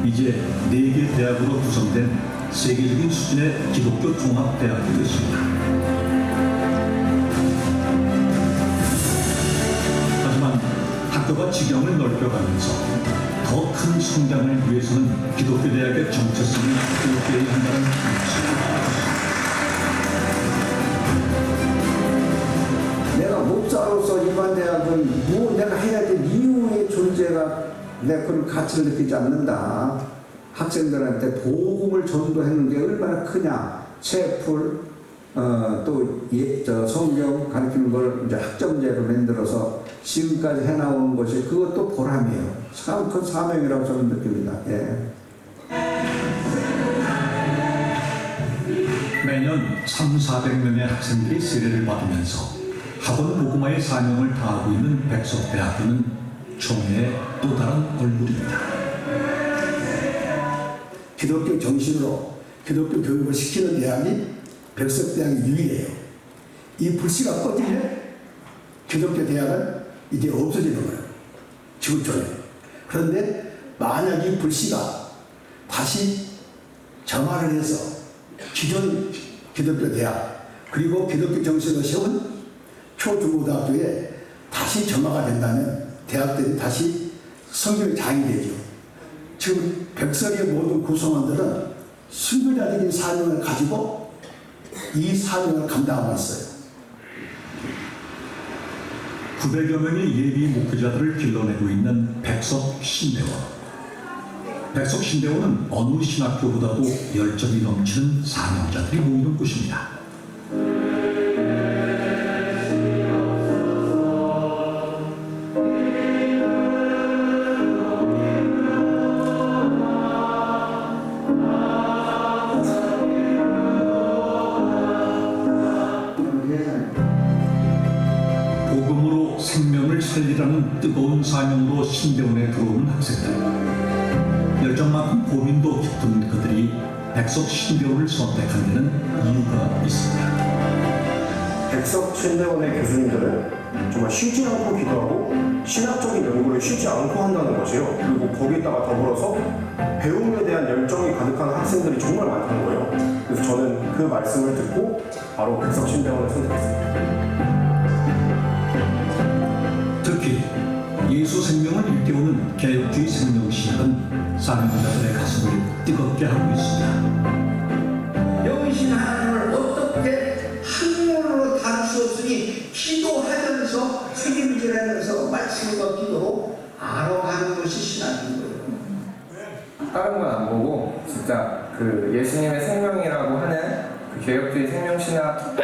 이제 4개 대학으로 구성된 세계적인 수준의 기독교 종합대학이 됐습니다. 하지만 학교가 지경을 넓혀가면서 더 큰 성장을 위해서는 기독교 대학의 정체성을 기억해야 한다는 뜻입니다. 내가 목사로서 일반 대학은 내가 해야 될 이유의 존재가 내가 그런 가치를 느끼지 않는다. 학생들한테 복음을 전도하는 게 얼마나 크냐. 채플, 또 성경 가르치는 걸 이제 학점제로 만들어서 지금까지 해나오는 것이 그것도 보람이에요. 참 큰 사명이라고 저는 느낍니다. 예. 매년 300~400명의 학생들이 세례를 받으면서 학원 복음화의 사명을 다하고 있는 백석대학교는 총회의 또 다른 얼굴입니다. 기독교 정신으로 기독교 교육을 시키는 대학이 백석대학이 유일해요. 이 불씨가 꺼지면 기독교 대학은 이제 없어지는 거예요. 지구촌에. 그런데 만약 이 불씨가 다시 정화를 해서 기존 기독교 대학 그리고 기독교 정신으로 세운 초중고등학교에 다시 정화가 된다면 대학들이 다시 성경의 장이 되죠. 지금 백석의 모든 구성원들은 순교자적인 사명을 가지고 이 사명을 감당하고 있어요. 900여 명의 예비 목회자들을 길러내고 있는 백석신대원. 백석신대원은 어느 신학교보다도 열정이 넘치는 사명자들이 모이는 곳입니다. 뜨거운 사명으로 신대원에 들어오는 학생들. 열정만큼 고민도 깊은 그들이 백석 신대원을 선택한 데는 이유가 있습니다. 백석 신대원의 교수님들은 정말 쉬지 않고 기도하고 신학적인 연구를 쉬지 않고 한다는 것이요. 그리고 거기다가 더불어서 배움에 대한 열정이 가득한 학생들이 정말 많다는 거예요. 그래서 저는 그 말씀을 듣고 바로 백석 신대원을 선택했습니다. 특히 예수 생명을 일깨우는 개혁주의 생명신학은 사명자들의 가슴을 뜨겁게 하고 있습니다. 영신 하나님을 어떻게 학문으로 다룰 수 없으니 기도하면서 책임질하면서 말씀과 기도로 알아가는 것이 신학인 거예요. 다른 건 안 보고 진짜 그 예수님의 생명이라고 하는 그 개혁주의 생명신학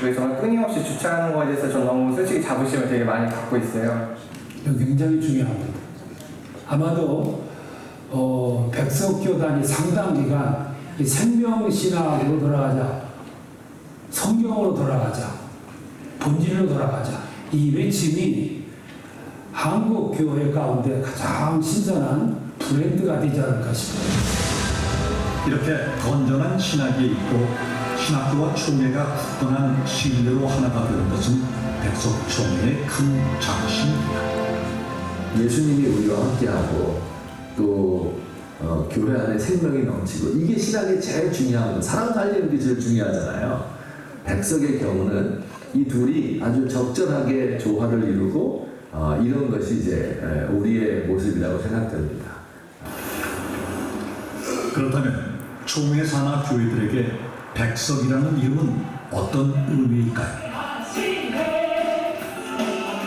그래서 끊임없이 주창하는 거에 대해서 저는 너무 솔직히 자부심을 되게 많이 갖고 있어요. 굉장히 중요합니다. 아마도 백석교단이 상당 기간 이 생명신학으로 돌아가자, 성경으로 돌아가자, 본질로 돌아가자 이 외침이 한국 교회 가운데 가장 신선한 브랜드가 되지 않을까 싶어요. 이렇게 건전한 신학이 있고 신학교와 총회가 굳건한 신뢰로 하나가 되는 것은 백석 총회의 큰 자부심입니다. 예수님이 우리와 함께하고 또 교회 안에 생명이 넘치고 이게 신학의 제일 중요한 거. 사람 살리는 게 제일 중요하잖아요. 백석의 경우는 이 둘이 아주 적절하게 조화를 이루고 이런 것이 이제 우리의 모습이라고 생각됩니다. 그렇다면 총회 산하 교회들에게 백석이라는 이름은 어떤 의미일까요?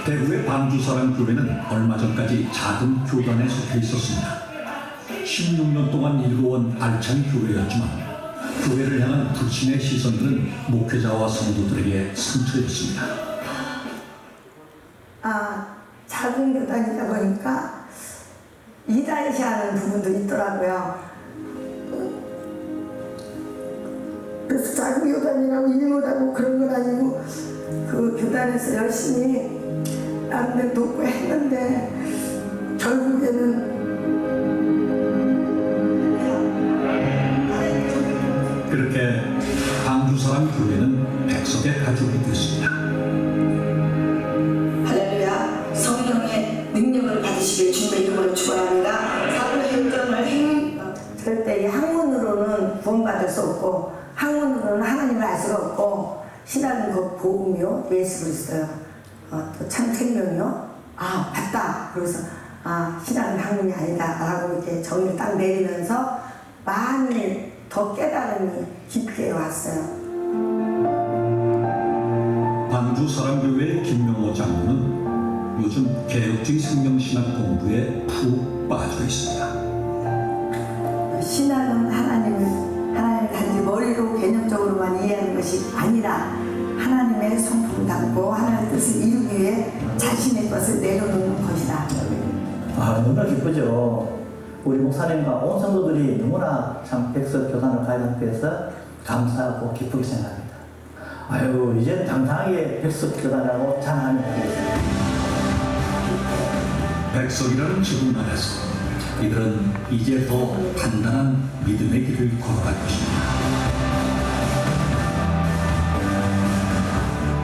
대구의 방주사랑교회는 얼마 전까지 작은 교단에 속해 있었습니다. 16년 동안 일궈온 알찬 교회였지만 교회를 향한 불신의 시선들은 목회자와 성도들에게 상처였습니다. 작은 교단이다 보니까 이단시하는 부분도 있더라고요. 그래서 작은 교단이라고 일 못하고 그런 건 아니고 그 교단에서 열심히 나름대로 돕고 했는데 결국에는 그렇게 방주사랑교회는 백석의 가족이 됐습니다. 할렐루야. 성령의 능력을 받으시길 주님의 이름으로 축원합니다. 사도행전을 절대 이 학문으로는 구원받을 수 없고 학문으로는 하나님을 알 수가 없고 신앙은 그 복음이요 예수 그리스도요 또 참 생명이요 맞다. 그래서 신앙은 학문이 아니다 라고 이렇게 정의를 딱 내리면서 많이 더 깨달음이 깊게 왔어요. 방주사랑교회의 김명호 장로는 요즘 개혁주의 생명신학 공부에 푹 빠져 있습니다. 신학은 하나님을 단지 머리로 개념적으로만 이해하는 것이 아니라 하나님의 성품을 담고 하나님의 뜻을 이루기 위해 자신의 것을 내려놓는 것이다. 너무나 기쁘죠. 우리 목사님과 온 성도들이 너무나 참 백석 교단을 가입하게 해서 감사하고 기쁘게 생각합니다. 이제는 당당하게 백석 교단이라고 자랑하면 되겠습니다. 백석이라는 직분 안에서 이들은 이제 더 단단한 믿음의 길을 걸어갈 것입니다.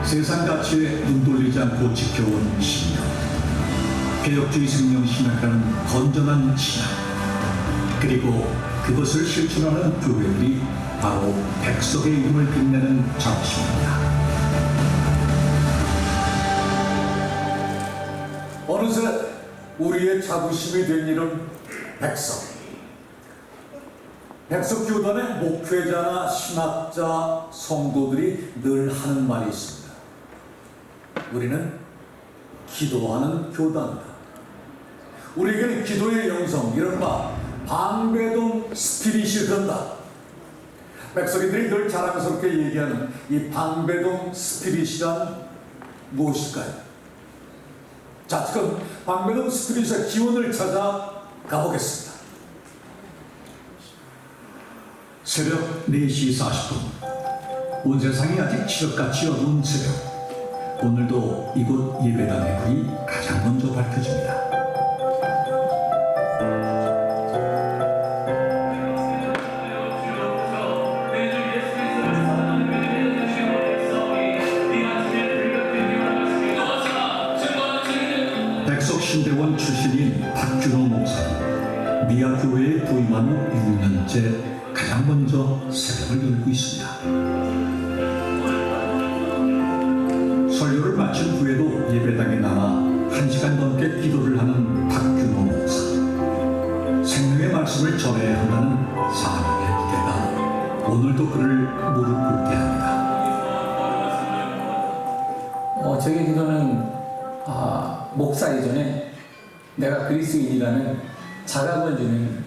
세상 가치에 눈 돌리지 않고 지켜온 신앙, 개혁주의 생명신학이라는 건전한 신앙, 그리고 그것을 실천하는 교회들이 바로 백석의 이름을 빛내는 자부심입니다. 어느새 우리의 자부심이 된 이름 백석. 백석교단의 목회자나 신학자, 성도들이 늘 하는 말이 있습니다. 우리는 기도하는 교단이다. 우리에게는 기도의 영성, 이른바 방배동 스피릿이 흐른다. 백석이들이 늘 자랑스럽게 얘기하는 이 방배동 스피릿이란 무엇일까요? 자, 지금 방배동 스피릿의 기원을 찾아 가보겠습니다. 새벽 4시 40분. 온 세상이 아직 칠흑같이 어두운 새벽. 오늘도 이곳 예배당의 불이 가장 먼저 밝혀집니다. 백석신대원 출신인 박준호 목사는 미아교회에 부임한 후 6년째 가장 먼저 새벽을 열고 있습니다. 설교를 마친 후에도 예배당에 나와 1시간 넘게 기도를 하는 박준호 목사. 생명의 말씀을 전해야 한다는 사명의 기대가 오늘도 그를 무릎 꿇게 합니다. 저의 기도는 목사 이전에 내가 그리스도인이라는 자각을 주는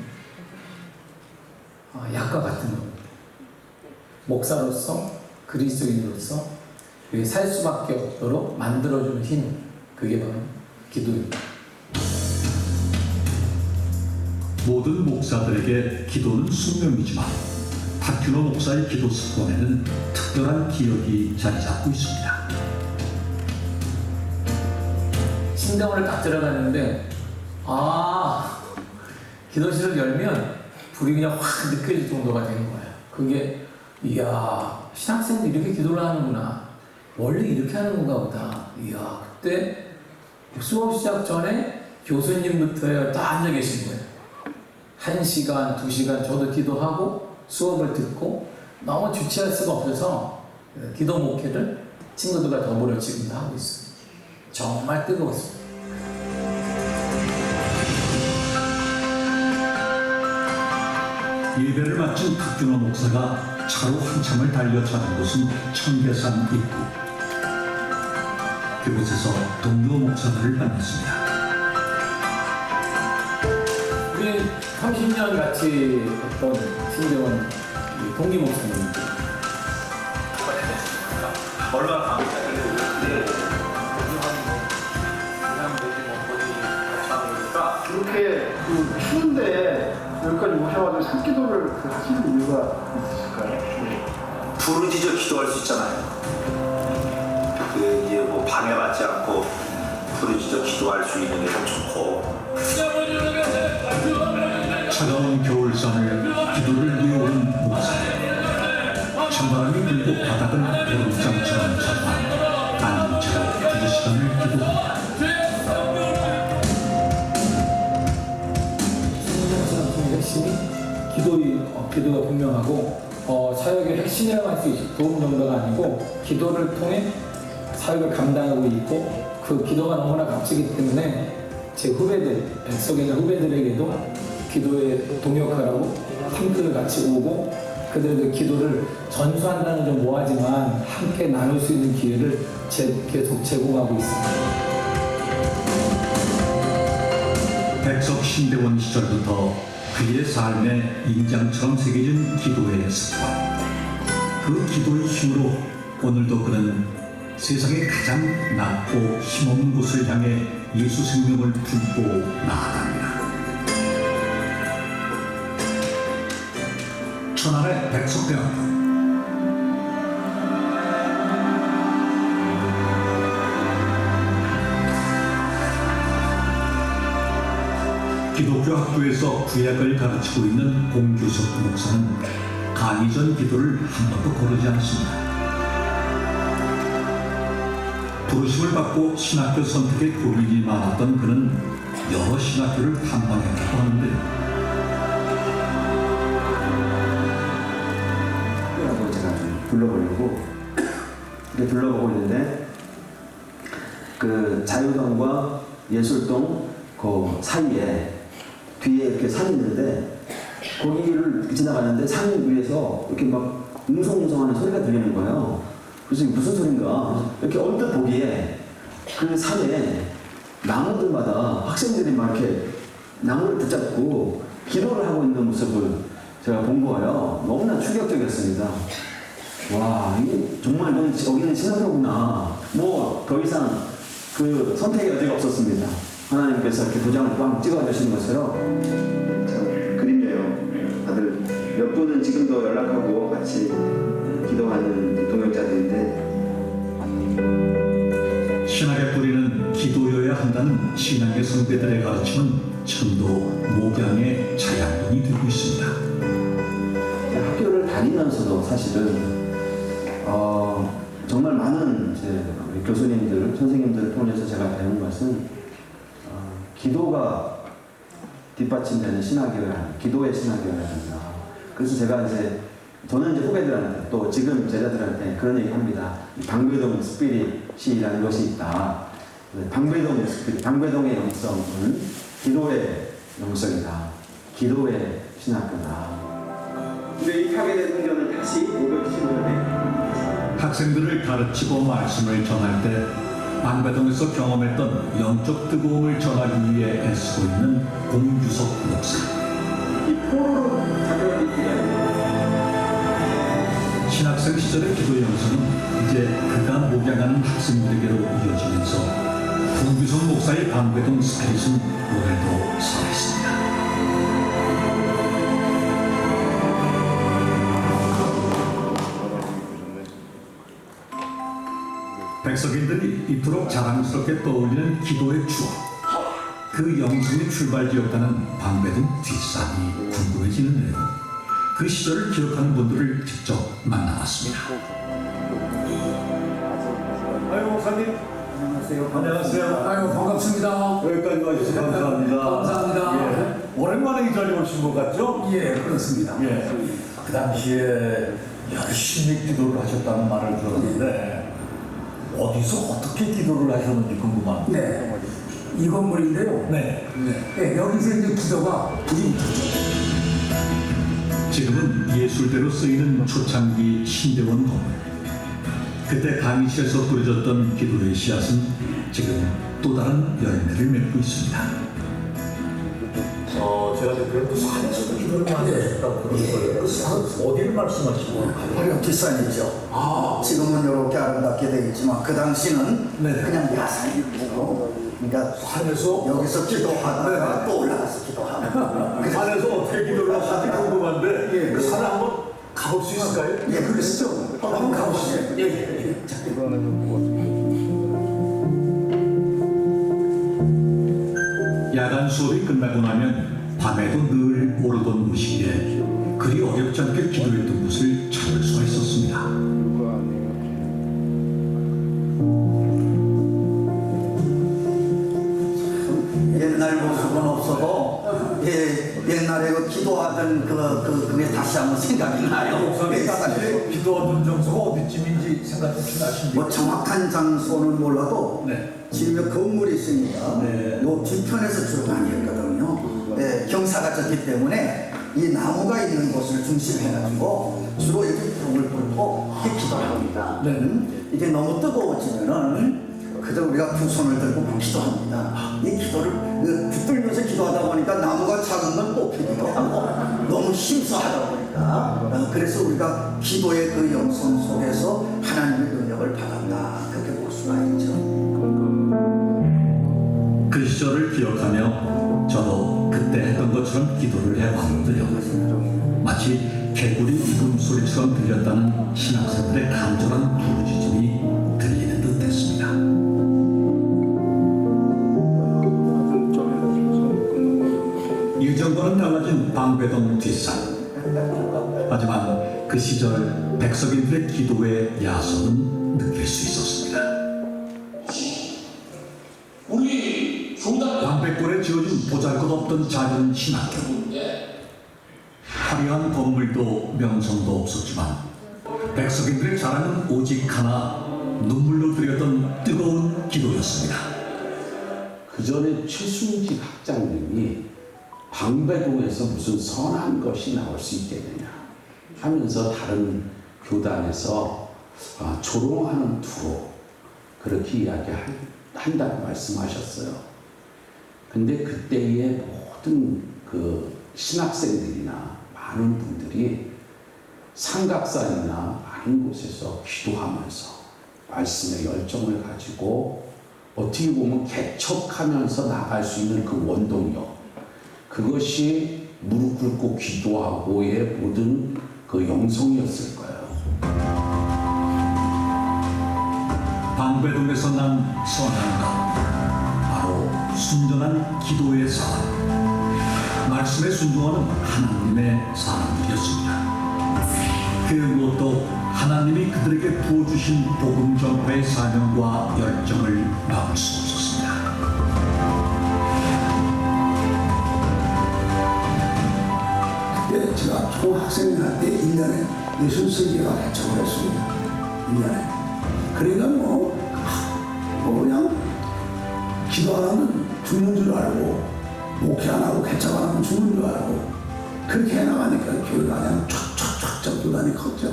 약과 같은 겁니다. 목사로서 그리스도인으로서 살 수밖에 없도록 만들어주는 힘, 그게 바로 기도입니다. 모든 목사들에게 기도는 숙명이지만 박준호 목사의 기도 습관에는 특별한 기억이 자리 잡고 있습니다. 신당원을 딱 들어갔는데 기도실을 열면 불이 그냥 확 느껴질 정도가 되는 거예요. 그게 이야, 신학생들이 이렇게 기도를 하는구나, 원래 이렇게 하는 건가 보다. 이야, 그때 수업 시작 전에 교수님부터 다 앉아 계신 거예요. 1시간, 2시간 저도 기도하고 수업을 듣고 너무 주체할 수가 없어서 기도 목회를 친구들과 더불어 지금도 하고 있습니다. 정말 뜨거웠습니다. 예배를 마친 박준호 목사가 차로 한참을 달려 찾은 곳은 청계산 입구. 그곳에서 동료 목사들을 만났습니다. 우리 30년 같이 했던 신대원 동기 목사님. 얼마나 감사해요. 이렇게 추운데 여기까지 오셔가지고 산기도를 하시는 이유가 있으실까요? 부르짖어 기도할 수 있잖아요. 이제 뭐 방해받지 않고 부르짖어 기도할 수 있는 게 참 좋고. 차가운 겨울산을 기도를 위해 오른 목사. 찬바람이 불고 바닥은 보름장처럼 찼다. 앉은 채로 2시간을 기도합니다. 핵심이 기도가 분명하고 사역의 핵심이라고 할 수 있죠. 도움 정도가 아니고 기도를 통해 사역을 감당하고 있고, 그 기도가 너무나 값지기 때문에 제 후배들, 백석에 있는 후배들에게도 기도에 동역하라고 탱크를 같이 오고 그들의 기도를 전수한다는 좀 뭐하지만 함께 나눌 수 있는 기회를 계속 제공하고 있습니다. 백석 신대원 시절부터 그의 삶에 인장처럼 새겨진 기도의 습관. 그 기도의 힘으로 오늘도 그는 세상의 가장 낮고 힘없는 곳을 향해 예수 생명을 품고 나아갑니다. 천안의 백석대학교. 기독교 학교에서 구약을 가르치고 있는 공규석 목사는 강의 전 기도를 한 번도 거르지 않습니다. 부르심을 받고 신학교 선택에 고민이 많았던 그는 여러 신학교를 탐방했다고 하는데, 제가 둘러보려고 이렇게 둘러보고 있는데, 그 자유동과 예술동 그 사이에 뒤에 이렇게 산이 있는데, 거기를 지나가는데 산 위에서 이렇게 막 웅성웅성하는 소리가 들리는 거예요. 그래서 이게 무슨 소린가? 이렇게 언뜻 보기에 그 산에 나무들마다 학생들이 막 이렇게 나무를 붙잡고 기도를 하고 있는 모습을 제가 본 거예요. 너무나 충격적이었습니다. 와, 이게 정말 여기는 신학교구나. 뭐 더 이상 그 선택의 여지가 없었습니다. 하나님께서 이렇게 도장을 꽝 찍어주시는 것처럼. 참 그림이에요. 다들 몇 분은 지금도 연락하고 같이 기도하는 동역자들인데, 신학의 뿌리는 기도여야 한다는 신앙의 선배들의 가르침은 지금도 목양의 자양분이 되고 있습니다. 학교를 다니면서도 사실은 정말 많은 이제 우리 교수님들, 선생님들을 통해서 제가 배운 것은 기도가 뒷받침되는 신학이어야, 기도의 신학이어야 한다. 그래서 제가 이제 저는 이제 후배들한테 또 지금 제자들한테 그런 얘기 합니다. 방배동 스피릿이라는 것이 있다. 방배동 스피릿, 방배동의 영성은 기도의 영성이다. 기도의 신학교다. 근데 이 파괴된 성전을 다시 510년에 학생들을 가르치고 말씀을 전할 때 방배동에서 경험했던 영적 뜨거움을 전하기 위해 애쓰고 있는 공유석 목사. 신학생 시절의 기도 영성은 이제 그가 목양하는 학생들에게로 이어지면서 공유석 목사의 방배동 스피릿은 오늘도 살아있습니다. 백석인들이 이토록 자랑스럽게 떠올리는 기도의 추억, 그 영성의 출발지였다는 방배동 뒷산이 궁금해지는데요. 그 시절을 기억하는 분들을 직접 만나봤습니다. 아유 목사님. 안녕하세요. 안녕하세요. 아유 반갑습니다. 여기까지 와주셔서 감사합니다. 감사합니다. 예. 오랜만에 이 자리에 오신 것 같죠? 예, 그렇습니다. 예. 그 당시에 열심히 기도를 하셨다는 말을 들었는데 어디서 어떻게 기도를 하셨는지 궁금합니다. 네. 이 건물인데요. 네. 네, 여기서 이제 기도가 지금은 예술대로 쓰이는 초창기 신대원 건물. 그때 강의실에서 뿌려졌던 기도의 씨앗은 지금 또 다른 열매를 맺고 있습니다. 제가 그래도 산에서도 기도를 많이 하셨다고 들었어요. 그 산 어디를 말씀하시고? 바로 뒷산이죠. 지금은 이렇게 아름답게 되어 있지만 그 당시는 그냥 야산이고, 그러니까 산에서 여기서 기도하다가 또 올라가서 기도하고. 산에서 어떻게 기도를 하는지 궁금한데 그 산을 한번 가볼 수 있을까요? 예, 그러시죠. 한번 가보시죠. 예. 야간 수업이 끝나고 나면 밤에도 늘 오르던 곳이기에 그리 어렵지 않게 기도했던 곳을 찾을 수가 있었습니다. 옛날 모습은 없어도 옛날에 그 기도하던 그게 다시 한번 생각이 나요. 기도하던 장소가 어디쯤인지 생각이 나십니까? 뭐 정확한 장소는 몰라도 지금 건물이 있으니까 요 뒤편에서 주로 많이 했거든요. 경사가 졌기 때문에 이 나무가 있는 곳을 중심해가지고 주로 이렇게 불을 끓고 이렇게 기도를 합니다. 이게 너무 뜨거워지면은 그저 우리가 두 손을 들고 기도합니다. 이 기도를 붙들면서 기도하다 보니까 나무가 작은 건 뽑히기도 하고 너무 힘써하다 보니까 그래서 우리가 기도의 그 영성 속에서 하나님의 능력을 받았다. 그렇게 볼 수가 있죠. 그 시절을 기억하며 저도 그때 했던 것처럼 기도를 해봤는데요. 마치 개구리 울음소리처럼 들렸다는 신학생들의 간절한 부르짖음이 들리는 듯 했습니다. 예전과는 달라진 방배동 뒷산. 하지만 그 시절 백석인들의 기도의 야성은 느낄 수 있었습니다. 방백골에 지어진 보잘것없던 작은 신학교. 화려한 건물도 명성도 없었지만 백석인들의 자랑은 오직 하나, 눈물로 드렸던 뜨거운 기도였습니다. 그 전에 최순직 학장님이 방배동에서 무슨 선한 것이 나올 수 있겠느냐 하면서 다른 교단에서 조롱하는 투로 그렇게 이야기한다고 말씀하셨어요. 근데 그때의 모든 그 신학생들이나 많은 분들이 삼각산이나 많은 곳에서 기도하면서 말씀의 열정을 가지고 어떻게 보면 개척하면서 나갈 수 있는 그 원동력, 그것이 무릎 꿇고 기도하고의 모든 그 영성이었을 거예요. 방배동에서 난 선한 것, 바로 순전한 기도의 삶, 말씀에 순종하는 하나님의 사람들이었습니다. 그 무엇도 하나님이 그들에게 부어주신 복음 전파의 사명과 열정을 막을 수 없었습니다. 그때 제가 초학생할 때 1년에 60세기가 개척을 했습니다. 1년에. 그러니까 그냥 기도 안 하면 죽는 줄 알고, 목회 안 하고 개척 안 하면 죽는 줄 알고, 그렇게 해나가니까 교회가 그냥 촥촥촥 교단이 컸죠.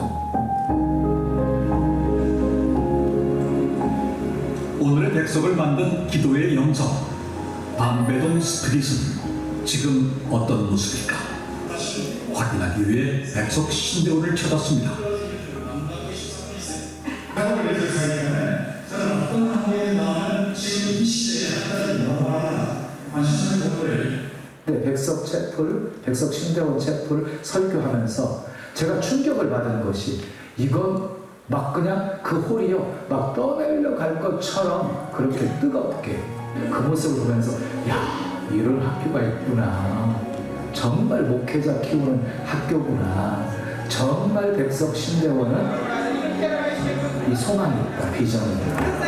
오늘의 백석을 만든 기도의 영성, 방배동 스피릿은 지금 어떤 모습일까? 확인하기 위해 백석 신대원을 찾았습니다. 네, 백석 채플, 백석 신대원 채플 설교하면서 제가 충격을 받은 것이 이건 막 그냥 그 홀이요 막 떠내려 갈 것처럼 그렇게 뜨겁게 그 모습을 보면서 야 이런 학교가 있구나, 정말 목회자 키우는 학교구나, 정말 백석 신대원은 이 소망이 있다, 비전이 있다.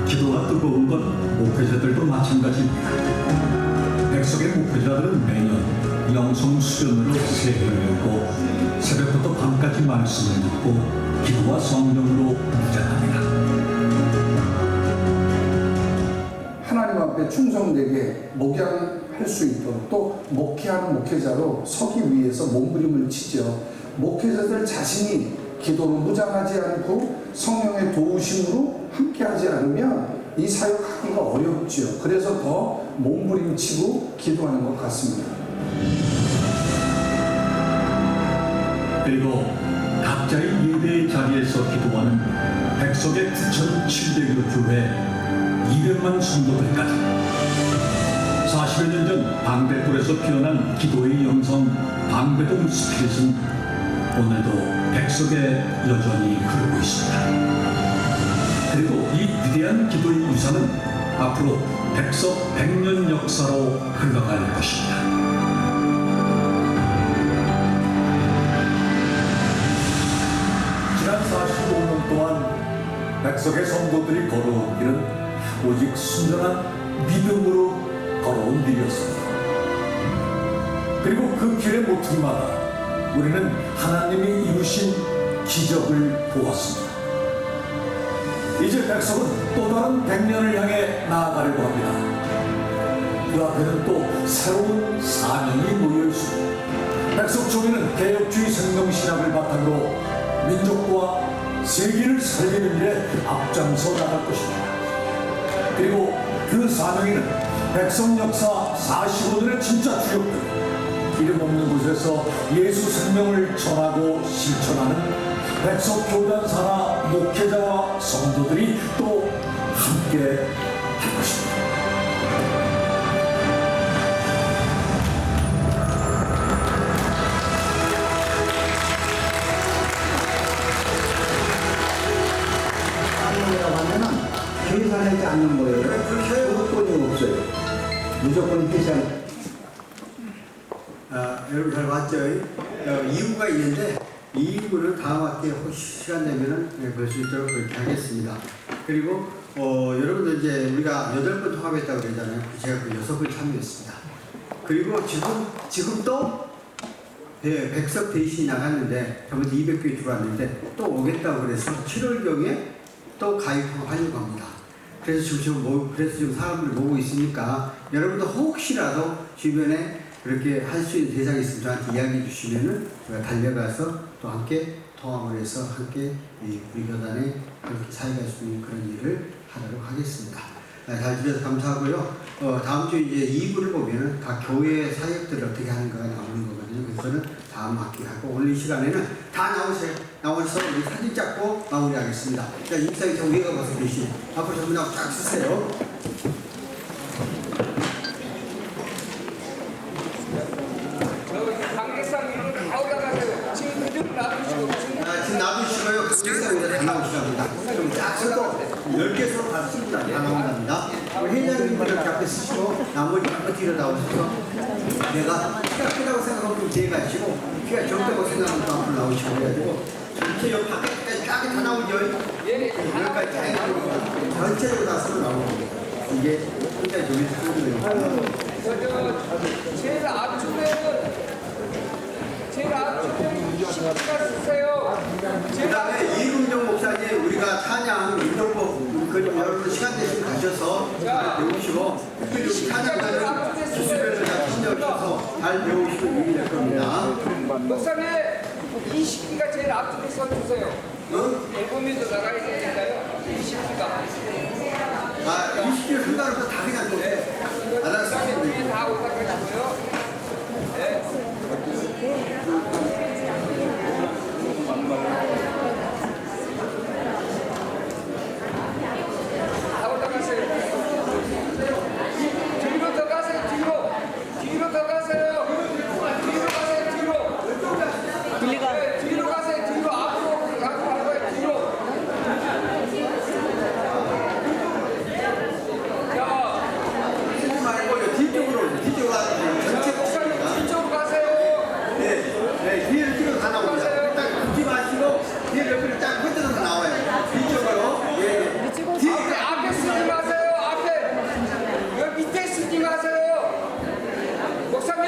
기도가 뜨거운 건 목회자들도 마찬가지입니다. 백석의 목회자들은 매년 영성 수련으로 새해를 열고 새벽부터 밤까지 말씀을 듣고 기도와 성령으로 무장합니다. 하나님 앞에 충성되게 목양할 수 있도록 또 목회하는 목회자로 서기 위해서 몸부림을 치죠. 목회자들 자신이 기도로 무장하지 않고 성령의 도우심으로 함께하지 않으면 이 사역하기가 어렵죠. 그래서 더 몸부림치고 기도하는 것 같습니다. 그리고 각자의 예배의 자리에서 기도하는 백석의 9,700여 교회 200만 성도들까지 40여 년 전 방배골에서 피어난 기도의 영성 방배동 스피릿은 오늘도 백석에 여전히 흐르고 있습니다. 그리고 이 위대한 기도의 유산은 앞으로 백석 100년 역사로 흘러갈 것입니다. 지난 45년 동안 백석의 성도들이 걸어온 길은 오직 순전한 믿음으로 걸어온 길이었습니다. 그리고 그 길의 모퉁이마다 우리는 하나님이 이루신 기적을 보았습니다. 이제 백석은 또 다른 100년을 향해 나아가려고 합니다. 그 앞에는 또 새로운 사명이 모여 있습니다. 백석총회는 개혁주의 생명신학을 바탕으로 민족과 세계를 살리는 일에 앞장서 나갈 것입니다. 그리고 그 사명에는 백성 역사 45년의 진짜 주역들, 이름 없는 곳에서 예수 생명을 전하고 실천하는 백석 교단사나 목회자와 성도들이 또 함께 할 것입니다. 사명이라고 하면은 계산하지 않는 거예요. 조건이 없어요. 무조건 계산. 여러분 잘 봤죠? 이유가 있는데 이 이유를 다음 학기에 혹시 시간 되면은 볼 수 있도록 그렇게 하겠습니다. 그리고 여러분들 이제 우리가 8번 통합했다고 그러잖아요. 제가 그 6번 참여했습니다. 그리고 지금 또 백석 대신이 나갔는데 저번에 200교회 들어왔는데 또 오겠다고 그래서 7월경에 또 가입하려고 합니다. 그래서 지금 사람들 모으고 있으니까 여러분도 혹시라도 주변에 그렇게 할 수 있는 대상이 있으면 저한테 이야기해 주시면은 제가 달려가서 또 함께 통합을 해서 함께 우리 교단에 그렇게 사역할 수 있는 그런 일을 하도록 하겠습니다. 잘 들어서 감사하고요. 다음 주 이제 2부를 보면은 각 교회 사역들을 어떻게 하는가가 나오는 거거든요. 그래서는 다음 학기 하고 오늘 이 시간에는 다 나오세요. 나와서 우리 사진 찍고 마무리하겠습니다. 자, 입사에서 우리가 봐서 계시 앞으로 전부 다 쫙 쓰세요. 10개로 이제 다 나오시랍니다. 그럼 쫙 써도 10개 서로 다 씁니다. 다 나온답니다. 회장님들 이렇게 앞에 쓰시고 나머지 한번 뒤로 나오셔서 내가 키가 크다고 생각하면 뒤에 가시고 키가 적다고 생각하면 또 앞으로 나오시고 그래가지고 전체 여기 바깥까지 쫙 다 나오죠. 여기까지 다 해가지고 전체적으로 다 서로 나오는 겁니다. 이게 혼자 저기 쓰는 거예요. 제일 앞쪽에는 20개가 쓰세요. 그 다음에 이금정 목사님 우리가 찬양 인도법 그 여러분 시간 되시면 가셔서 잘 배우시고 그 찬양가는 주시면서 다 챙겨오셔서 잘 배우시고 이기 될 겁니다. 목사님 20기가 제일 앞쪽에 써주세요. 앨범에도 나가야 되니까요. 20기가. 아 20개 순간부터 다 그냥 또 알았어요. 뒤에 다 올라가시고요. 네. 다 올라가세요. 뒤로 더 가세요. 뒤로 더 가세요. 뒤로 가세요. 뒤로. 네, 뒤로 가세요. 뒤로 앞으로 가고요. 뒤로. 쓰지 말고 뒤쪽으로 가세요. 전체 뒤쪽으로 가세요. 네, 뒤를 뒤로 다 나옵니다. 딱 긋지 마시고 뒤를 옆으로 딱 흩어져서 나와요. 뒤쪽으로. 예. 뒤에 앞에 쓰지 마세요. 앞에. 여기 밑에 쓰지 마세요. 목사님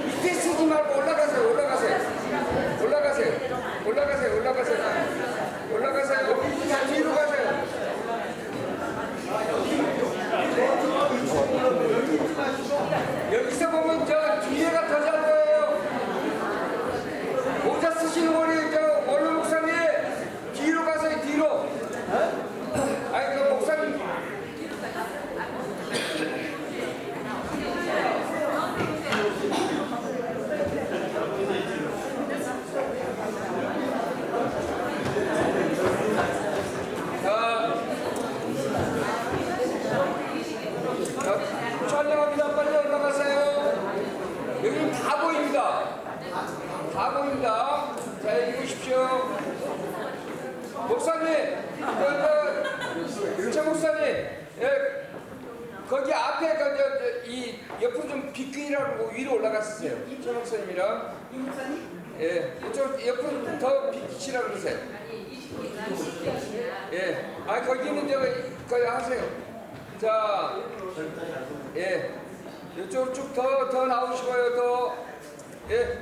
밑에 쓰지 말고 올라가세요. 자, 뒤로 가세요. 여기서 보면 저 뒤에가 더 잘 보여요. 모자 쓰시는 우리 저 원로 목사님 뒤로 가세요. 뒤로. 아니 그 목사님 촬영합니다. 빨리 올라가세요. 여기는 다 보입니다. 다 보입니다. 자, 여기 보십시오. 목사님, 저 목사님, 예, 거기 앞에 이 옆으로 좀 비키라고 위로 올라갔으세요. 저 목사님이랑. 이 목사님? 예, 이쪽 옆으로 더 비키시라 그러세요. 예, 아 거기는 거기 하세요. 자, 예, 이쪽 쭉 더 나오시고요. 더, 예,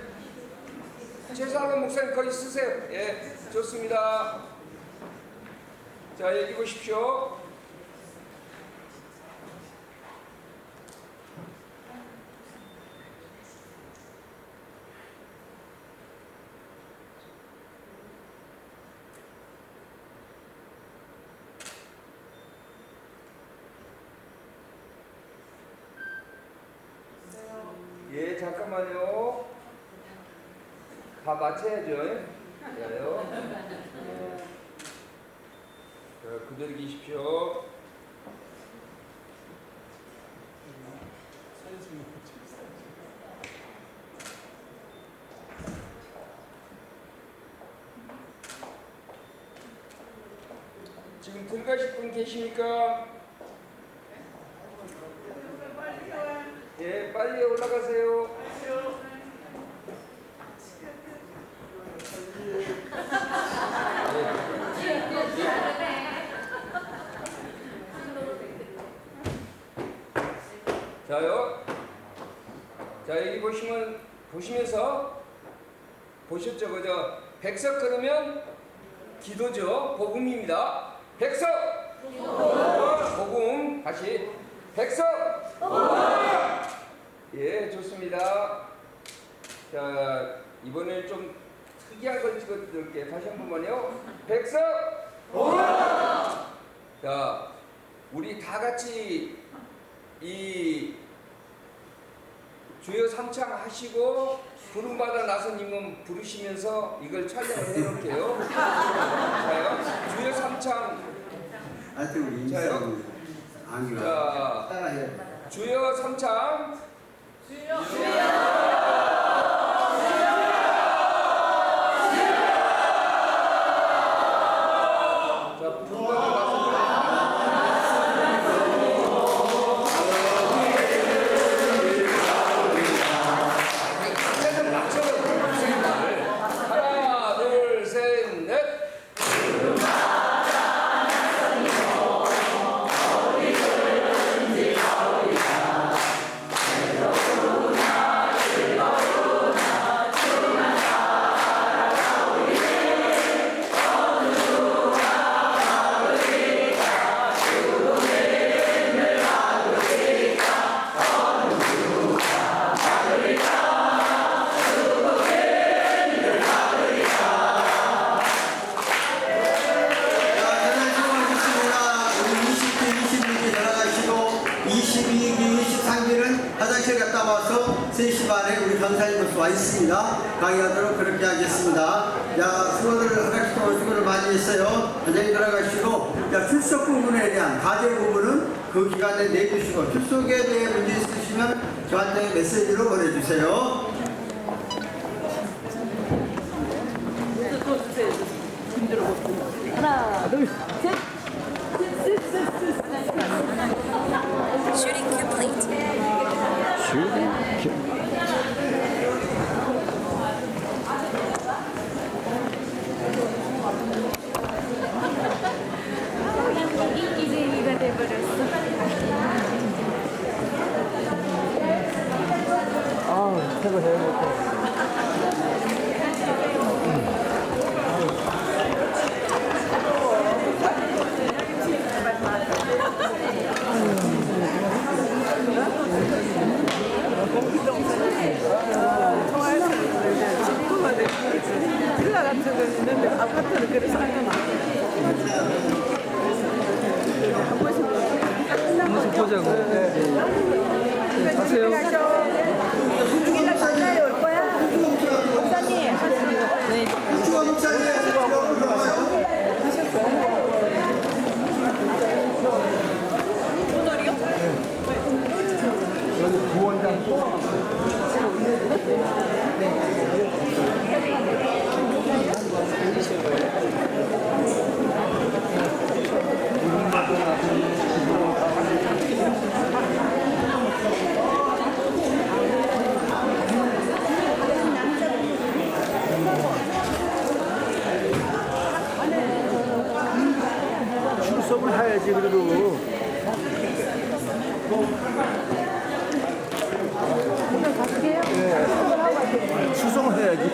최상원 목사님 거기 쓰세요. 예, 좋습니다. 자, 여기 보십시오. 예, 잠깐만요. 다 맞춰야죠. 그래요. 자, 그대로 계십시오. 지금 들어가실 분 계십니까? 예, 빨리 올라가세요. 자요. 자, 여기 보시면서 보셨죠? 그죠? 백석 그러면 기도죠. 복음입니다. 백석! 복음. 다시. 백석! 예, 좋습니다. 자, 이번엔 좀 특이한 걸 찍어드릴게요. 다시 한 번만요. 백석! 자, 우리 다 같이 이 주여 삼창 하시고 부름받아 나서님은 부르시면서 이걸 촬영을 해놓을게요. 자요, 주여 삼창. 자요. 자, 주여 삼창. 하나, 둘, 셋, 넷. 화장실 갔다 와서 3시 반에 우리 강사님으로서 와 있습니다. 강의하도록 그렇게 하겠습니다. 야, 수고들 하나씩 동안 수고를 많이 했어요. 완전히 들어가시고, 야, 출석 부분에 대한 과제 부분은 그 기간에 내주시고, 출석에 대해 문제 있으시면 저한테 메시지로 보내주세요. 하나, 둘, 셋. Shooting complete. 인기쟁이가 돼버렸어. 아, 최고 해야겠다. 빌라 같은 거 있는데 아파트를 그래서 하잖아. 한 번씩 보자고. 가세요. 빌라 가까이 올 거야? 목사님. 네. 여기 부원장 또. 출석을 해야지 그래도. 네. 수송을 해야지.